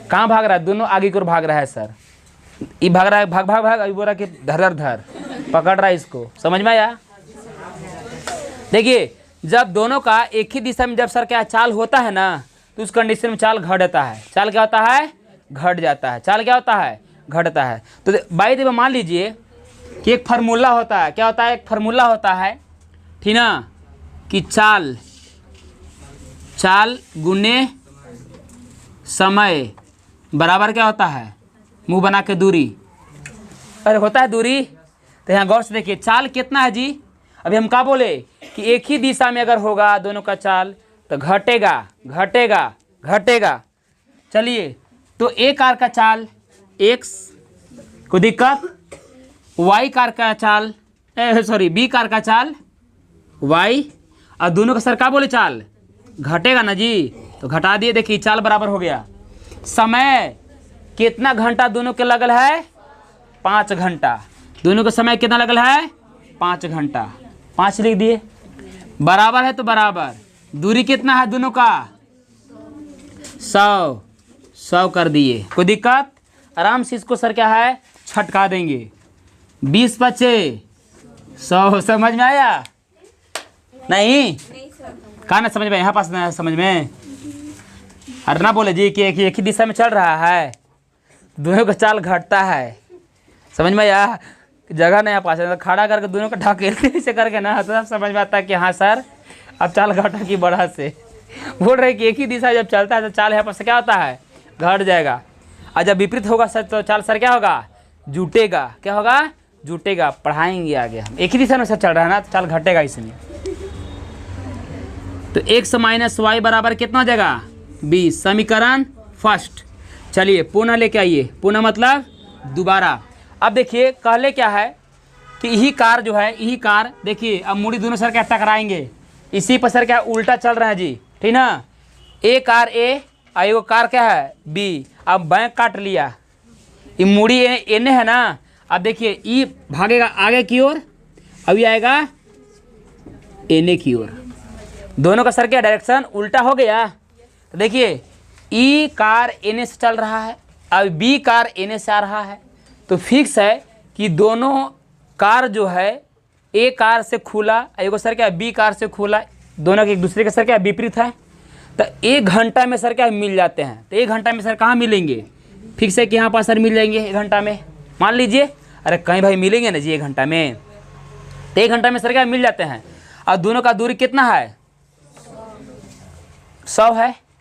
कहाँ भाग रहा है, दोनों आगे की ओर भाग रहा है सर, ये भाग रहा है भाग भाग भाग, अभी बोल रहा कि धर पकड़ रहा है इसको, समझ में आया। देखिए जब दोनों का एक ही दिशा में जब सर क्या चाल होता है ना तो उस कंडीशन में चाल घट जाता है, चाल क्या होता है घट जाता है, चाल क्या होता है घटता है। तो बाई देव मान लीजिए कि एक फार्मूला होता है, क्या होता है एक फार्मूला होता है, ठीक ना, कि चाल चाल गुने समय बराबर क्या होता है, मुंह बना के दूरी, अरे होता है दूरी। तो यहाँ गौर से देखिए चाल कितना है जी, अभी हम क्या बोले कि एक ही दिशा में अगर होगा दोनों का चाल तो घटेगा घटेगा घटेगा। चलिए तो ए कार का चाल x, कोई दिक्कत, y कार का चाल सॉरी बी कार का चाल y, और दोनों का सर क्या बोले चाल घटेगा ना जी, तो घटा दिए। देखिए चाल बराबर हो गया। समय कितना घंटा दोनों के लगल है, 5 घंटा, दोनों का समय कितना लगल है 5 घंटा, 5 लिख दिए। बराबर है तो बराबर, दूरी कितना है दोनों का 100 कर दिए। कोई दिक्कत, आराम से इसको सर क्या है छटका देंगे। 20 बचे 100, समझ में आया नहीं कहा ना समझ में, यहाँ पास ना समझ में, अरे ना बोले जी कि एक ही दिशा में चल रहा है, दोनों का चाल घटता है, समझ में आया। जगह नहीं आ पास खड़ा करके दोनों को ढकेलते से करके ना, तो समझ में आता है कि हाँ सर अब चाल घटा की बढ़ा से। बोल रहे कि एक ही दिशा जब चलता है तो चाल यहाँ पर से क्या होता है घट जाएगा, और जब विपरीत होगा सर तो चाल सर क्या होगा जुटेगा, क्या होगा जुटेगा। पढ़ाएंगे आगे हम, एक ही दिशा में सर चल रहा है ना तो चाल घटेगा इसमें। तो x माइनस वाई बराबर कितना हो जाएगा 20, समीकरण फर्स्ट। चलिए पुनः लेके आइए, पुनः मतलब दोबारा। अब देखिए कहले क्या है कि यही कार जो है, यही कार देखिए अब मुड़ी दोनों सर क्या टकराएंगे, इसी पर सर क्या उल्टा चल रहा है जी, ठीक ना। ए कार ए और एगो कार क्या है बी, अब बैंक काट लिया, ये मुड़ी एने है ना। अब देखिए ई भागेगा आगे की ओर, अभी आएगा एने की ओर, दोनों का सर क्या डायरेक्शन उल्टा हो गया। तो देखिए ई कार एने से चल रहा है, अब बी कार एने से आ रहा है, तो फिक्स है कि दोनों कार जो है ए कार से खुला, एगो सर क्या बी कार से खुला, दोनों के एक दूसरे का सर क्या विपरीत है। तो 1 घंटा में सर क्या मिल जाते हैं, तो 1 घंटा में सर कहाँ मिलेंगे, फिक्स है कि यहाँ पर सर मिल जाएंगे 1 घंटा में, मान लीजिए। अरे कहीं भाई मिलेंगे ना जी 1 घंटा में, तो 1 घंटा में सर क्या मिल जाते हैं। और दोनों का दूरी कितना है 100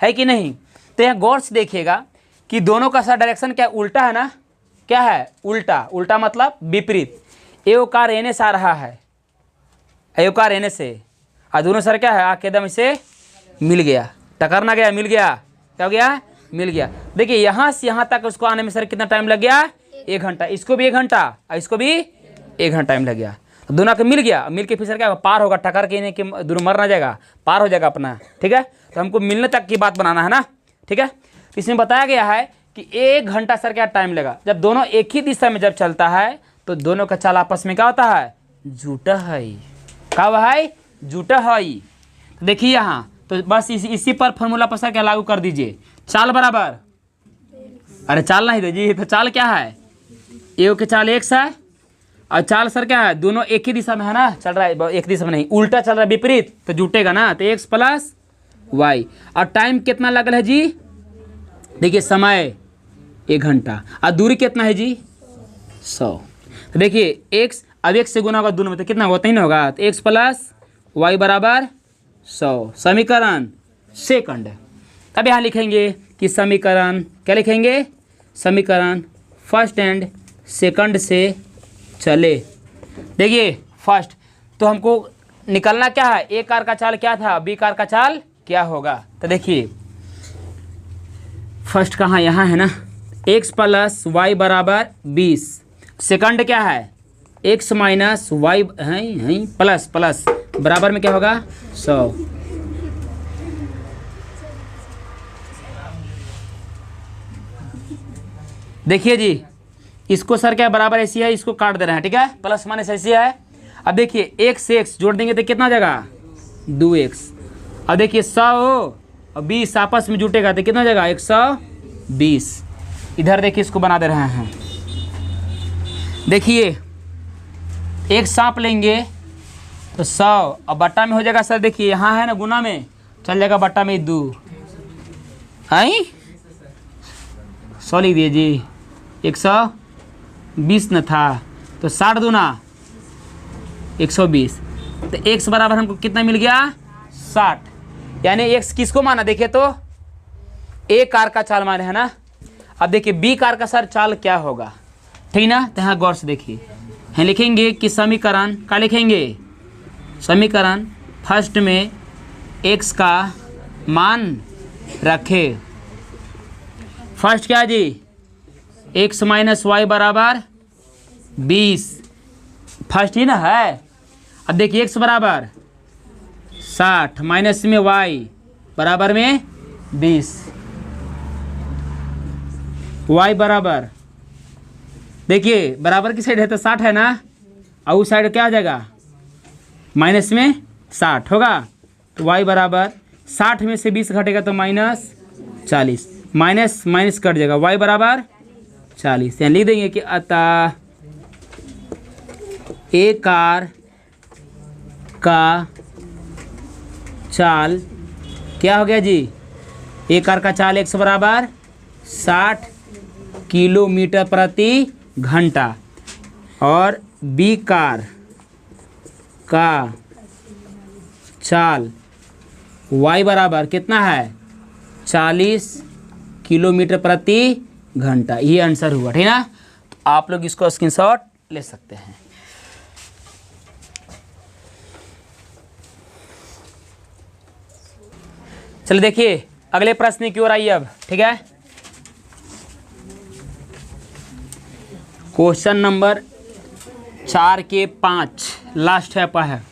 है कि नहीं। तो यहाँ गौर से देखिएगा कि दोनों का सर डायरेक्शन क्या उल्टा है ना, क्या है उल्टा, उल्टा मतलब विपरीत। एगो कार एने से आ रहा है, एगो कार एने से, और दोनों सर क्या है आके एकदम इसे मिल गया, टकर ना गया, मिल गया, क्या हो गया मिल गया। देखिए यहाँ से यहाँ तक उसको आने में सर कितना टाइम लग गया 1 घंटा, इसको भी 1 घंटा और इसको भी 1 घंटा टाइम लग गया। दोनों का मिल गया, मिल के फिर सर क्या पार होगा, टक्कर के नहीं कि दोनों मर ना जाएगा, पार हो जाएगा अपना, ठीक है। तो हमको मिलने तक की बात बनाना है ना, ठीक है। इसमें बताया गया है कि 1 घंटा सर क्या टाइम लगा, जब दोनों एक ही दिशा में जब चलता है तो दोनों का चाल आपस में क्या होता है जुटा है, क्या हुआ है जुटा है। तो देखिए यहाँ तो बस इसी पर फॉर्मूला पर सर क्या लागू कर दीजिए, चाल बराबर, अरे चाल नहीं दे जी, तो चाल क्या है एगो के चाल x है, और चाल सर क्या है दोनों एक ही दिशा में है ना चल रहा है, एक दिशा में नहीं उल्टा चल रहा है विपरीत, तो जुटेगा ना, तो x प्लस वाई। और टाइम कितना लगल है जी, देखिए समय 1 घंटा, और दूरी कितना है जी 100। तो देखिए x अब x से गुना होगा दोनों में तो कितना होता ही ना होगा, तो x प्लस वाई बराबर 100, समीकरण सेकंड। अब यहाँ लिखेंगे कि समीकरण क्या लिखेंगे, समीकरण फर्स्ट एंड सेकंड से चले। देखिए फर्स्ट तो हमको निकलना क्या है, ए कार का चाल क्या था, बी कार का चाल क्या होगा। तो देखिए फर्स्ट कहाँ यहाँ है ना, x प्लस वाई बराबर 20, सेकंड क्या है x माइनस वाई है प्लस प्लस बराबर में क्या होगा 100। देखिए जी इसको सर क्या बराबर ऐसी है, इसको काट दे रहे हैं, ठीक है, प्लस माइनस ऐसी है। अब देखिए x से x जोड़ देंगे तो कितना हो जाएगा 2x। अब देखिए 100 और 20 आपस में जुटेगा तो कितना हो जाएगा 120। इधर देखिए इसको बना दे रहे हैं, देखिए एक सांप लेंगे तो 100 और बट्टा में हो जाएगा सर, देखिए यहाँ है ना गुना में चल जाएगा बट्टा में 2 आई 100 लिख दिए जी, 120 न था तो 60 दूना 120, तो x बराबर हमको कितना मिल गया 60। यानी एक्स किसको माना, देखिए तो ए कार का चाल माने है ना। अब देखिए बी कार का सर चाल क्या होगा, ठीक ना। तो यहाँ गौर से देखिए, यहाँ लिखेंगे कि समीकरण क्या लिखेंगे, समीकरण फर्स्ट में एक्स का मान रखे। फर्स्ट क्या जी, एक्स माइनस वाई बराबर 20, फर्स्ट ही ना है। अब देखिए एक्स बराबर 60 माइनस में वाई बराबर में 20, वाई बराबर, देखिए बराबर की साइड है तो 60 है ना, और उस साइड क्या आ जाएगा, माइनस में 60 होगा। तो वाई बराबर 60 में से 20 घटेगा तो -40, माइनस माइनस कट जाएगा, वाई बराबर 40। यहाँ लिख देंगे कि अतः ए कार का चाल क्या हो गया जी, ए कार का चाल एक्स बराबर 60 किलोमीटर प्रति घंटा, और बी कार का चाल वाई बराबर कितना है, 40 किलोमीटर प्रति घंटा। ये आंसर हुआ, ठीक ना। तो आप लोग इसको स्क्रीनशॉट ले सकते हैं। चलिए देखिए अगले प्रश्न की ओर आइए अब, ठीक है। क्वेश्चन नंबर 4 के 5 लास्ट है आपका है।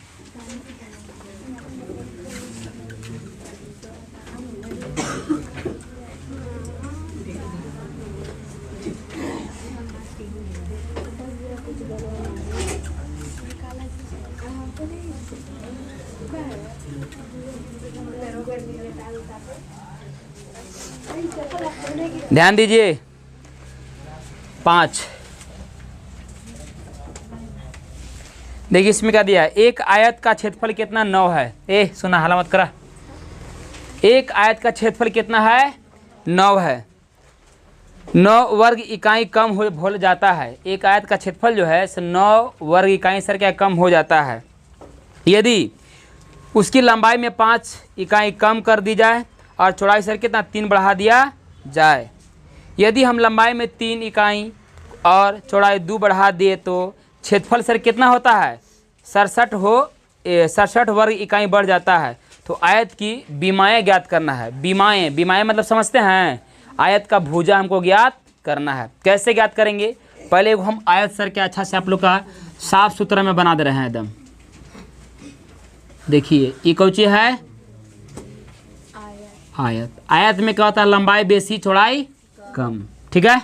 ध्यान दीजिए 5, देखिए इसमें क्या दिया है, एक आयत का क्षेत्रफल कितना 9 है। ए सुना हाला मत करा, एक आयत का क्षेत्रफल कितना है 9 है, 9 वर्ग इकाई कम हो जाता है। एक आयत का क्षेत्रफल जो है 9 वर्ग इकाई सर क्या कम हो जाता है यदि उसकी लंबाई में 5 इकाई कम कर दी जाए और चौड़ाई सर कितना 3 बढ़ा दिया जाए। यदि हम लंबाई में 3 इकाई और चौड़ाई 2 बढ़ा दिए तो क्षेत्रफल सर कितना होता है 67 वर्ग इकाई बढ़ जाता है। तो आयत की बीमाएँ ज्ञात करना है। बीमाएँ मतलब समझते हैं, आयत का भुजा हमको ज्ञात करना है। कैसे ज्ञात करेंगे, पहले हम आयत सर के अच्छा से आप लोग का साफ सुथरा में बना दे रहे हैं एकदम। देखिए ये कौन सी है, आयत। आयत में क्या होता है, लंबाई बेसी चौड़ाई कम, ठीक है।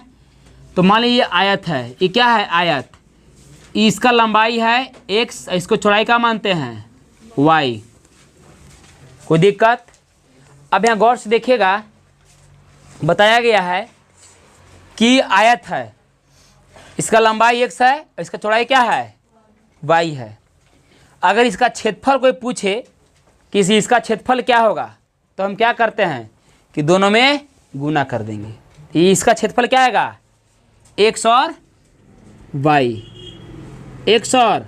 तो मान लीजिए आयत है, ये क्या है आयत, इसका लंबाई है x, इसको चौड़ाई का मानते हैं y, कोई दिक्कत। अब यहाँ गौर से देखिएगा, बताया गया है कि आयत है, इसका लंबाई x है, इसका चौड़ाई क्या है y है। अगर इसका क्षेत्रफल कोई पूछे कि इसका क्षेत्रफल क्या होगा, तो हम क्या करते हैं कि दोनों में गुना कर देंगे। ये इसका क्षेत्रफल क्या आएगा, x और y, x और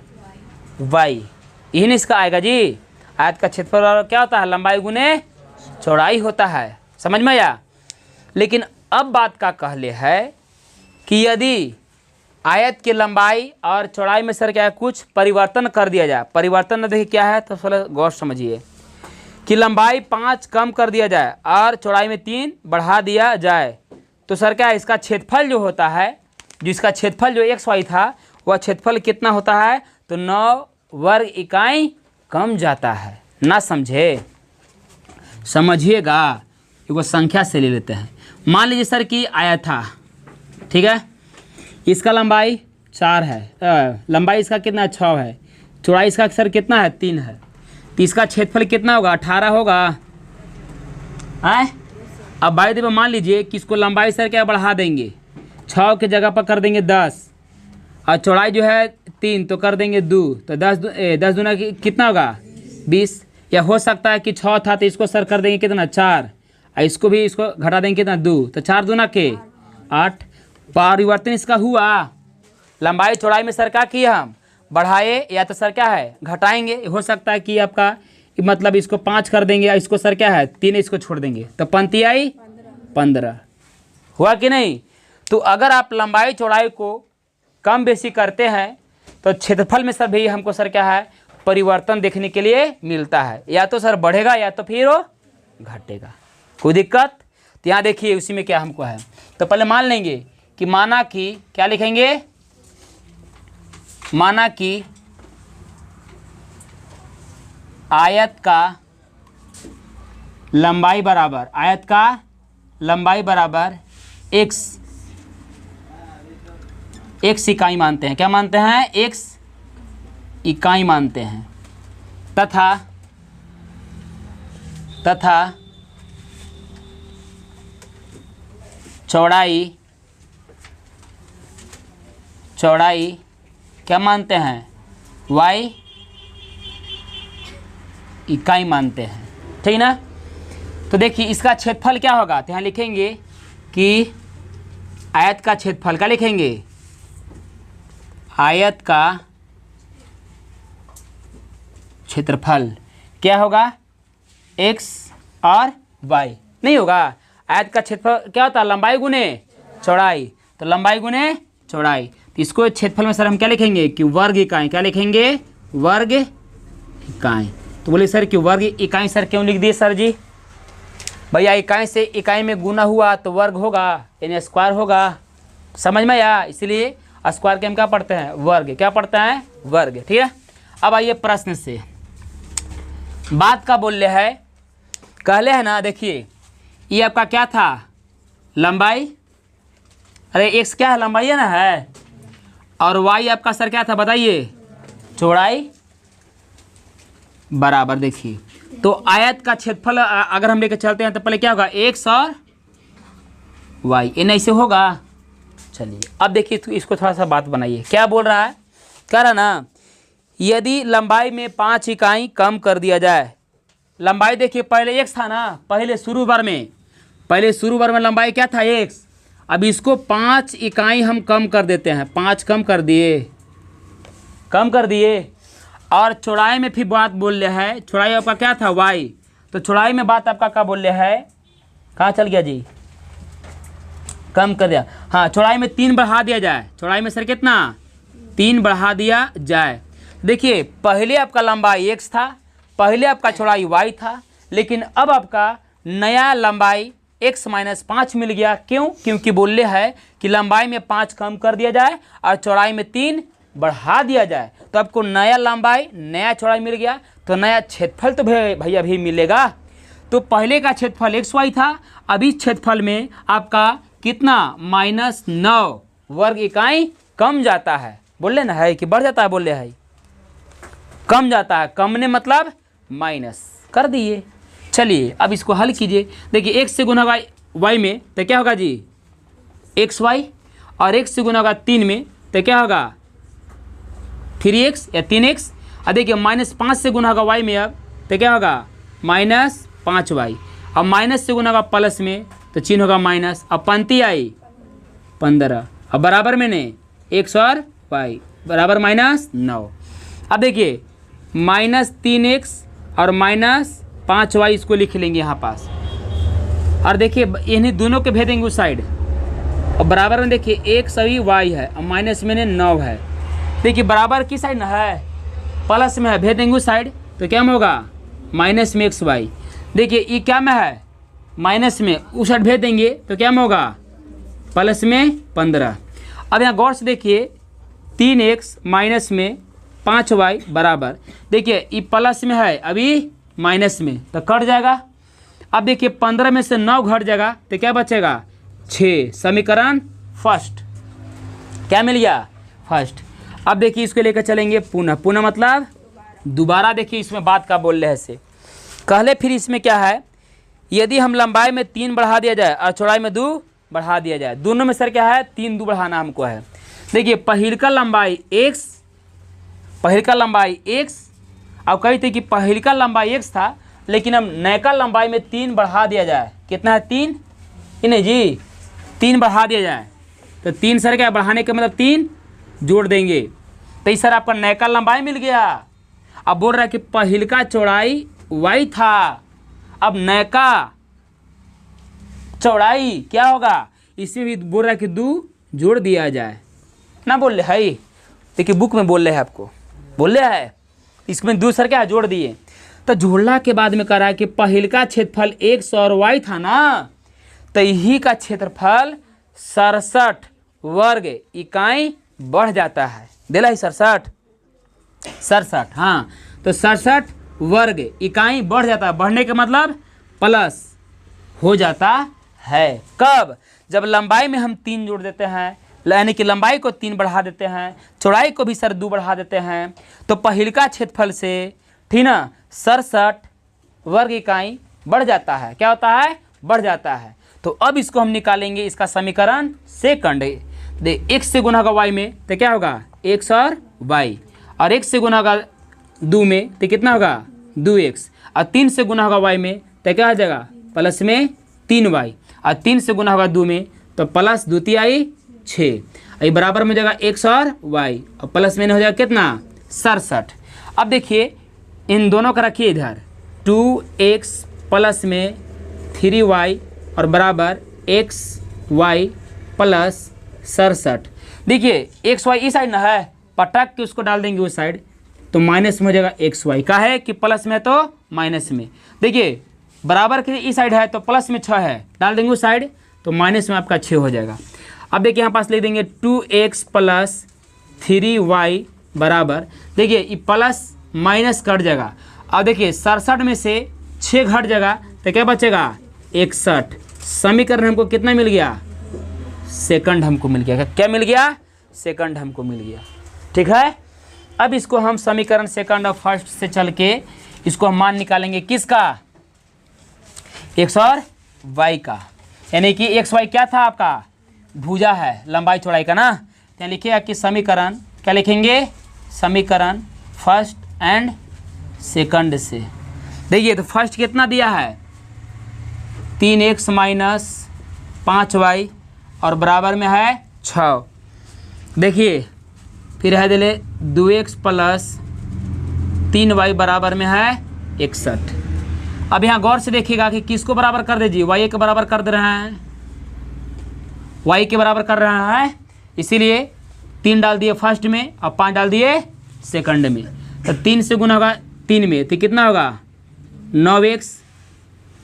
y, यही नहीं इसका आएगा जी। आयत का क्षेत्रफल क्या होता है, लंबाई गुने चौड़ाई होता है, समझ में आया। लेकिन अब बात का कहले है कि यदि आयत की लंबाई और चौड़ाई में सर क्या है कुछ परिवर्तन कर दिया जाए, परिवर्तन देखिए क्या है, तो थोड़ा गौर समझिए कि लंबाई 5 कम कर दिया जाए और चौड़ाई में 3 बढ़ा दिया जाए, तो सर क्या है इसका क्षेत्रफल जो होता है, जिसका क्षेत्रफल जो एक्स वाई था वह क्षेत्रफल कितना होता है, तो 9 वर्ग इकाई कम जाता है। ना समझे, समझिएगा, एगो संख्या से ले लेते हैं। मान लीजिए सर कि आयत था, ठीक है, इसका लंबाई 4 है, लंबाई इसका कितना 6 है, चौड़ाई इसका सर कितना है 3 है, तो इसका क्षेत्रफल कितना होगा 18 होगा। आए अब बाई देव मान लीजिए कि इसको लंबाई सर क्या बढ़ा देंगे, 6 की जगह पर कर देंगे 10, और चौड़ाई जो है 3 तो कर देंगे 2, तो 10 दूना कितना होगा 20। या हो सकता है कि 6 था तो इसको सर कर देंगे कितना 4, और इसको भी इसको घटा देंगे कितना 2, तो 4 दूना के 8। परिवर्तन इसका हुआ, लंबाई चौड़ाई में सर क्या किए हम बढ़ाए, या तो सर क्या है घटाएंगे। हो सकता है कि आपका मतलब इसको 5 कर देंगे, इसको सर क्या है 3, इसको छोड़ देंगे तो पंक्ति आई 15। हुआ कि नहीं। तो अगर आप लंबाई चौड़ाई को कम बेसी करते हैं तो क्षेत्रफल में सर भी हमको सर क्या है परिवर्तन देखने के लिए मिलता है, या तो सर बढ़ेगा या तो फिर वो घटेगा। कोई दिक्कत। तो यहाँ देखिए उसी में क्या हमको है, तो पहले मान लेंगे कि माना कि क्या लिखेंगे, माना कि आयत का लंबाई बराबर, आयत का लंबाई बराबर x इकाई मानते हैं। क्या मानते हैं, x इकाई मानते हैं। तथा चौड़ाई क्या मानते हैं, y इकाई मानते हैं। ठीक ना। तो देखिए इसका क्षेत्रफल क्या होगा, तो यहाँ लिखेंगे कि आयत का क्षेत्रफल, क्या लिखेंगे, आयत का क्षेत्रफल क्या होगा, x और y नहीं होगा। आयत का क्षेत्रफल क्या होता है, लंबाई गुने चौड़ाई, तो लंबाई गुने चौड़ाई। तो इसको क्षेत्रफल में सर हम क्या लिखेंगे कि वर्ग इकाई, क्या लिखेंगे, वर्ग इकाई। तो बोले सर कि वर्ग इकाई सर क्यों लिख दिए सर जी, भैया इकाई से इकाई में गुना हुआ तो वर्ग होगा यानी स्क्वायर होगा, समझ में आया। इसलिए स्क्वायर के हम क्या पढ़ते हैं, वर्ग। क्या पढ़ते हैं, वर्ग। ठीक है। अब आइए प्रश्न से, बात का बोल रहे है, कहले है ना, देखिए ये आपका क्या था, लंबाई, अरे एक्स क्या है, लंबाई है ना है, और वाई आपका सर क्या था बताइए, चौड़ाई बराबर। देखिए तो आयत का क्षेत्रफल अगर हम लेकर चलते हैं तो पहले क्या होगा, एक्स और वाई, इन ऐसे होगा। चलिए अब देखिए तो इसको थोड़ा सा बात बनाइए, क्या बोल रहा है, कह रहा ना यदि लंबाई में 5 इकाई कम कर दिया जाए। लंबाई देखिए पहले एक्स था ना, पहले शुरू बार में लंबाई क्या था, एक्स। अब इसको 5 इकाई हम कम कर देते हैं, 5 कम कर दिए। और चौड़ाई में फिर बात बोल रहे है, चौड़ाई आपका क्या था, वाई। तो चौड़ाई में बात आपका क्या बोल रहे है, कहाँ चल गया जी, कम कर दिया। हाँ चौड़ाई में 3 बढ़ा दिया जाए, चौड़ाई में सर कितना 3 बढ़ा दिया जाए। देखिए पहले आपका लंबाई x था, पहले आपका चौड़ाई y था, लेकिन अब आपका नया लंबाई x - 5 मिल गया। क्यों, क्योंकि बोले है कि लंबाई में 5 कम कर दिया जाए और चौड़ाई में 3 बढ़ा दिया जाए, तो आपको नया लंबाई नया चौड़ाई मिल गया, तो नया क्षेत्रफल तो भैया भी मिलेगा। तो पहले का क्षेत्रफल xy था, अभी क्षेत्रफल में आपका कितना -9 वर्ग इकाई कम जाता है। बोले ना है कि बढ़ जाता है, बोले है कम जाता है, कम ने मतलब माइनस कर दिए। चलिए अब इसको हल कीजिए। देखिए x से गुना y में तो क्या होगा जी, xy, और x से गुना होगा 3 में तो क्या होगा 3x या 3x। और देखिए -5 से गुना होगा y में अब तो क्या होगा -5y, और माइनस से गुना होगा प्लस में तो चिन्ह होगा माइनस। अब पंक्ति आई 15, अब बराबर में ने x और y बराबर -9। अब देखिए -3x और -5y इसको लिख लेंगे यहाँ पास, और देखिए इन्हीं दोनों के भेदेंगे उस साइड, और बराबर में देखिए x सभी y है और माइनस में ने 9 है। देखिए बराबर की साइड ना है, प्लस में है, भेदेंगे उस साइड तो क्या में होगा माइनस में xy। देखिए ये क्या में है, माइनस में, उस साइड भेज देंगे तो क्या में होगा प्लस में 15। अब यहाँ गौर से देखिए 3x माइनस में 5y बराबर, देखिए ये प्लस में है अभी माइनस में तो कट जाएगा। अब देखिए 15 में से 9 घट जाएगा तो क्या बचेगा 6, समीकरण फर्स्ट क्या मिल गया, फर्स्ट। अब देखिए इसको लेकर चलेंगे पुनः मतलब दोबारा। देखिए इसमें बात का बोल रहे से कहले, फिर इसमें क्या है, यदि हम लंबाई में 3 बढ़ा दिया जाए और चौड़ाई में 2 बढ़ा दिया जाए, दोनों में सर क्या है 3 2 बढ़ाना हमको है। देखिए पहिलका लंबाई x, अब कही थे कि पहिलका लंबाई x था, लेकिन अब नयका लंबाई में 3 बढ़ा दिया जाए, कितना है 3, नहीं जी 3 बढ़ा दिया जाए तो 3 सर क्या बढ़ाने का मतलब 3 जोड़ देंगे तो इस सर आपका नयका लंबाई मिल गया। अब बोल रहा है कि पहिलका चौड़ाई y था, अब नयका चौड़ाई क्या होगा, इसमें भी बोल रहा है कि 2 जोड़ दिया जाए ना, बोल रहे है देखिए बुक में बोल रहे हैं, आपको बोल रहे है इसमें दूसरा क्या जोड़ दिए। तो जोड़ला के बाद में कह रहा है कि पहिल का क्षेत्रफल 100 और y था ना, तो यही का क्षेत्रफल 67 वर्ग इकाई बढ़ जाता है, दिला ही 67, हाँ, तो 67 वर्ग इकाई बढ़ जाता है। बढ़ने का मतलब प्लस हो जाता है, कब, जब लंबाई में हम 3 जोड़ देते हैं, यानी कि लंबाई को 3 बढ़ा देते हैं, चौड़ाई को भी 2 बढ़ा देते हैं, तो पहिलका क्षेत्रफल से ठीक ना 67 वर्ग इकाई बढ़ जाता है, क्या होता है, बढ़ जाता है। तो अब इसको हम निकालेंगे, इसका समीकरण सेकंड दे, x से गुना होगा y में तो क्या होगा x और y, और x से गुना होगा 2 में तो कितना होगा 2x, और 3 से गुना होगा y में तो क्या हो जाएगा प्लस में 3y, और 3 से गुना होगा 2 में तो प्लस 2 तिहाई 6, ये बराबर में हो जाएगा x और y, और प्लस में हो जाएगा कितना 67। अब देखिए इन दोनों का रखिए इधर, 2x प्लस में 3y और बराबर xy प्लस 67। देखिए xy इस साइड ना है, पटक के उसको डाल देंगे उस साइड तो माइनस में हो जाएगा xy, का है कि प्लस में तो माइनस में। देखिए बराबर के इस साइड है तो प्लस में 6 है, डाल देंगे उस साइड तो माइनस में आपका 6 हो जाएगा। अब देखिए यहाँ पास लिख देंगे 2x प्लस 3y बराबर, देखिए ये प्लस माइनस कट जाएगा। अब देखिए 67 में से 6 घट जाएगा तो क्या बचेगा 61। समीकरण हमको कितना मिल गया, सेकंड हमको मिल गया, क्या मिल गया, सेकंड हमको मिल गया, ठीक है। अब इसको हम समीकरण सेकंड और फर्स्ट से चल के इसको हम मान निकालेंगे किसका, x और y का, यानी कि x y क्या था आपका भुजा है, लंबाई चौड़ाई का ना। यहाँ लिखिएगा कि समीकरण क्या लिखेंगे, समीकरण फर्स्ट एंड सेकंड से। देखिए तो फर्स्ट कितना दिया है 3x माइनस 5y और बराबर में है 6। देखिए फिर है दिले 2x प्लस 3y बराबर में है 61। अब यहाँ गौर से देखिएगा कि किसको बराबर कर दीजिए, y के बराबर कर दे रहे हैं, y के बराबर कर रहा है, इसीलिए 3 डाल दिए फर्स्ट में और 5 डाल दिए सेकंड में। तो 3 से गुना होगा 3 में तो कितना होगा 9x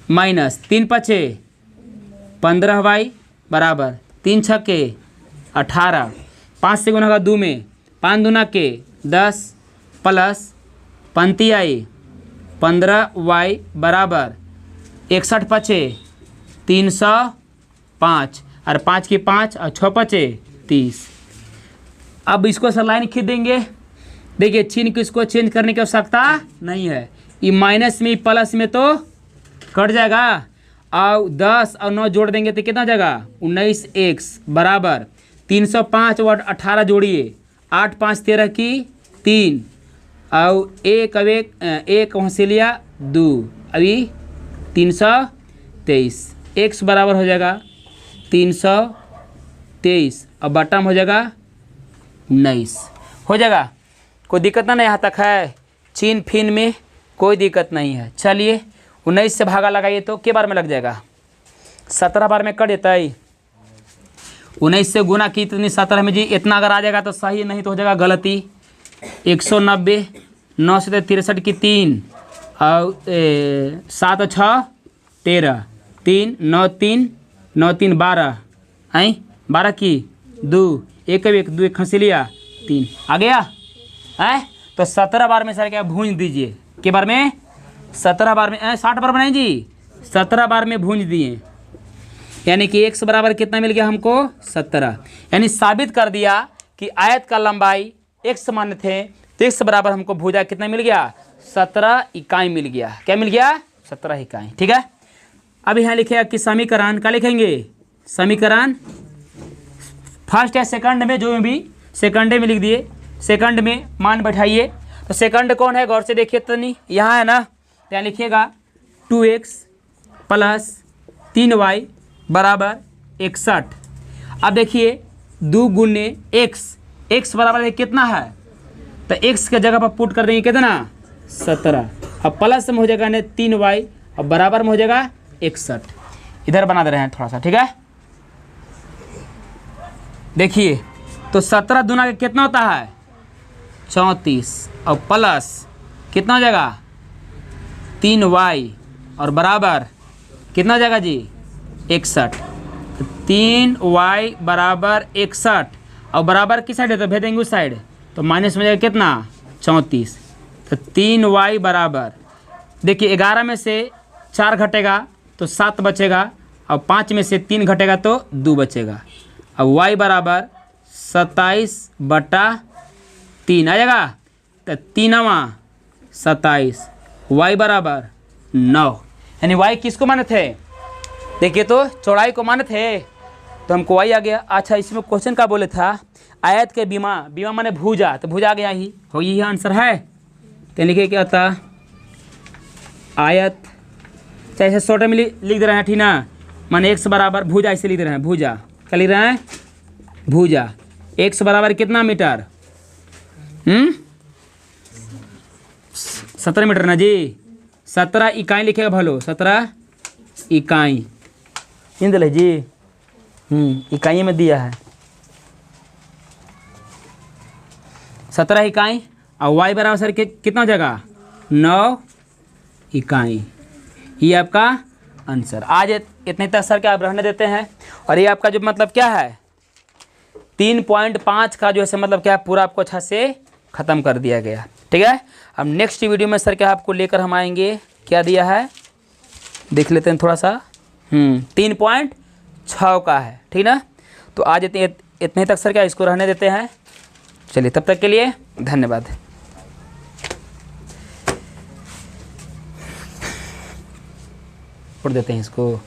माइनस 3 पचे 15y बराबर 3 छक्के 18, 5 से गुना होगा 2 में 5 दूना के 10 प्लस 35 आई 15y बराबर 61 पचे 305 और 5 की 5 और 6 पचे 30। अब इसको सर लाइन खींच देंगे। देखिए चिन्ह को इसको चेंज करने की आवश्यकता नहीं है, ये माइनस में प्लस में तो कट जाएगा, और 10 और 9 जोड़ देंगे तो कितना हो जाएगा 19x बराबर 305 और 18 जोड़िए 8 5 13 की 3 और एक वहाँ से लिया 2, अभी 323, x बराबर हो जाएगा 323 और बटा में हो जाएगा 19 हो जाएगा। कोई दिक्कत ना, यहाँ तक है, चीन फिन में कोई दिक्कत नहीं है। चलिए 19 से भागा लगाइए तो के बार में लग जाएगा 17 बार में कट देता है। 19 से गुना की इतनी 17 में जी इतना अगर आ जाएगा तो सही, नहीं तो हो जाएगा गलती। 190 9 से 63 की 3 और 7 और 6 13 3 9 3 9 3 12 आई 12 की 2 1 2 1 खसी लिया 3 आ गया है। तो 17 बार में सर क्या भूंज दीजिए, के बार में 17 बार में 60 बार बनाए जी, 17 बार में भूंज दिए, यानी कि x बराबर कितना मिल गया हमको 17। यानी साबित कर दिया कि आयत का लंबाई x समान थे तो x बराबर हमको भुजा कितना मिल गया 17 इकाई मिल गया। क्या मिल गया 17 इकाई, ठीक है। अब यहाँ लिखेगा कि समीकरण क्या लिखेंगे, समीकरण फर्स्ट या सेकंड में, जो भी सेकंड में लिख दिए, सेकंड में मान बैठाइए। तो सेकंड कौन है गौर से देखिए तो नहीं, यहाँ है ना, तो यहाँ लिखिएगा 2x प्लस 3y बराबर 61। अब देखिए 2 गुने x बराबर है कितना है, तो x के जगह पर पुट कर देंगे कितना 17 अब प्लस में हो जाएगा ने 3y और बराबर में हो जाएगा 61। इधर बना दे रहे हैं थोड़ा सा, ठीक है। देखिए तो 17 दूना का कितना होता है 34 और प्लस कितना हो जाएगा 3y और बराबर कितना हो जाएगा जी 61। तो 3y बराबर 61 और बराबर किस साइड है तो भेज देंगे उस साइड, तो माइनस में जाएगा कितना 34। तो 3y बराबर देखिए 11 में से 4 घटेगा तो 7 बचेगा और 5 में से 3 घटेगा तो 2 बचेगा। अब y बराबर 27/3 आ जाएगा। तो 3 27 y बराबर 9, यानी y किसको माने थे देखिए तो चौड़ाई को माने थे, तो हमको y आ गया। अच्छा इसमें क्वेश्चन का बोले था आयत के बीमा, बीमा माने भुजा, तो भुजा आ गया ही हो, यही आंसर है। तो लिखिए क्या था आयत, चाहे ऐसे शॉर्ट में लिख दे रहे हैं ठीक ना, माने x बराबर भुजा ऐसे लिख दे रहे हैं, भुजा क्या लिख रहे हैं भुजा, x बराबर कितना मीटर 17 मीटर ना जी, 17 इकाई लिखेगा भलो, 17 इकाई इन दिले जी, इकाई में दिया है 17 इकाई और y बराबर सर के कितना हो जाएगा 9 इकाई। ये आपका आंसर। आज इतने तक सर के आप रहने देते हैं। और ये आपका जो मतलब क्या है 3.5 का जो है मतलब क्या पूरा आपको अच्छा से ख़त्म कर दिया गया, ठीक है। अब नेक्स्ट वीडियो में सर क्या आपको लेकर हम आएंगे, क्या दिया है देख लेते हैं थोड़ा सा। 3.6 का है, ठीक ना। तो आज इतने तक सर क्या इसको रहने देते हैं। चलिए तब तक के लिए धन्यवाद। पढ़ देते हैं इसको।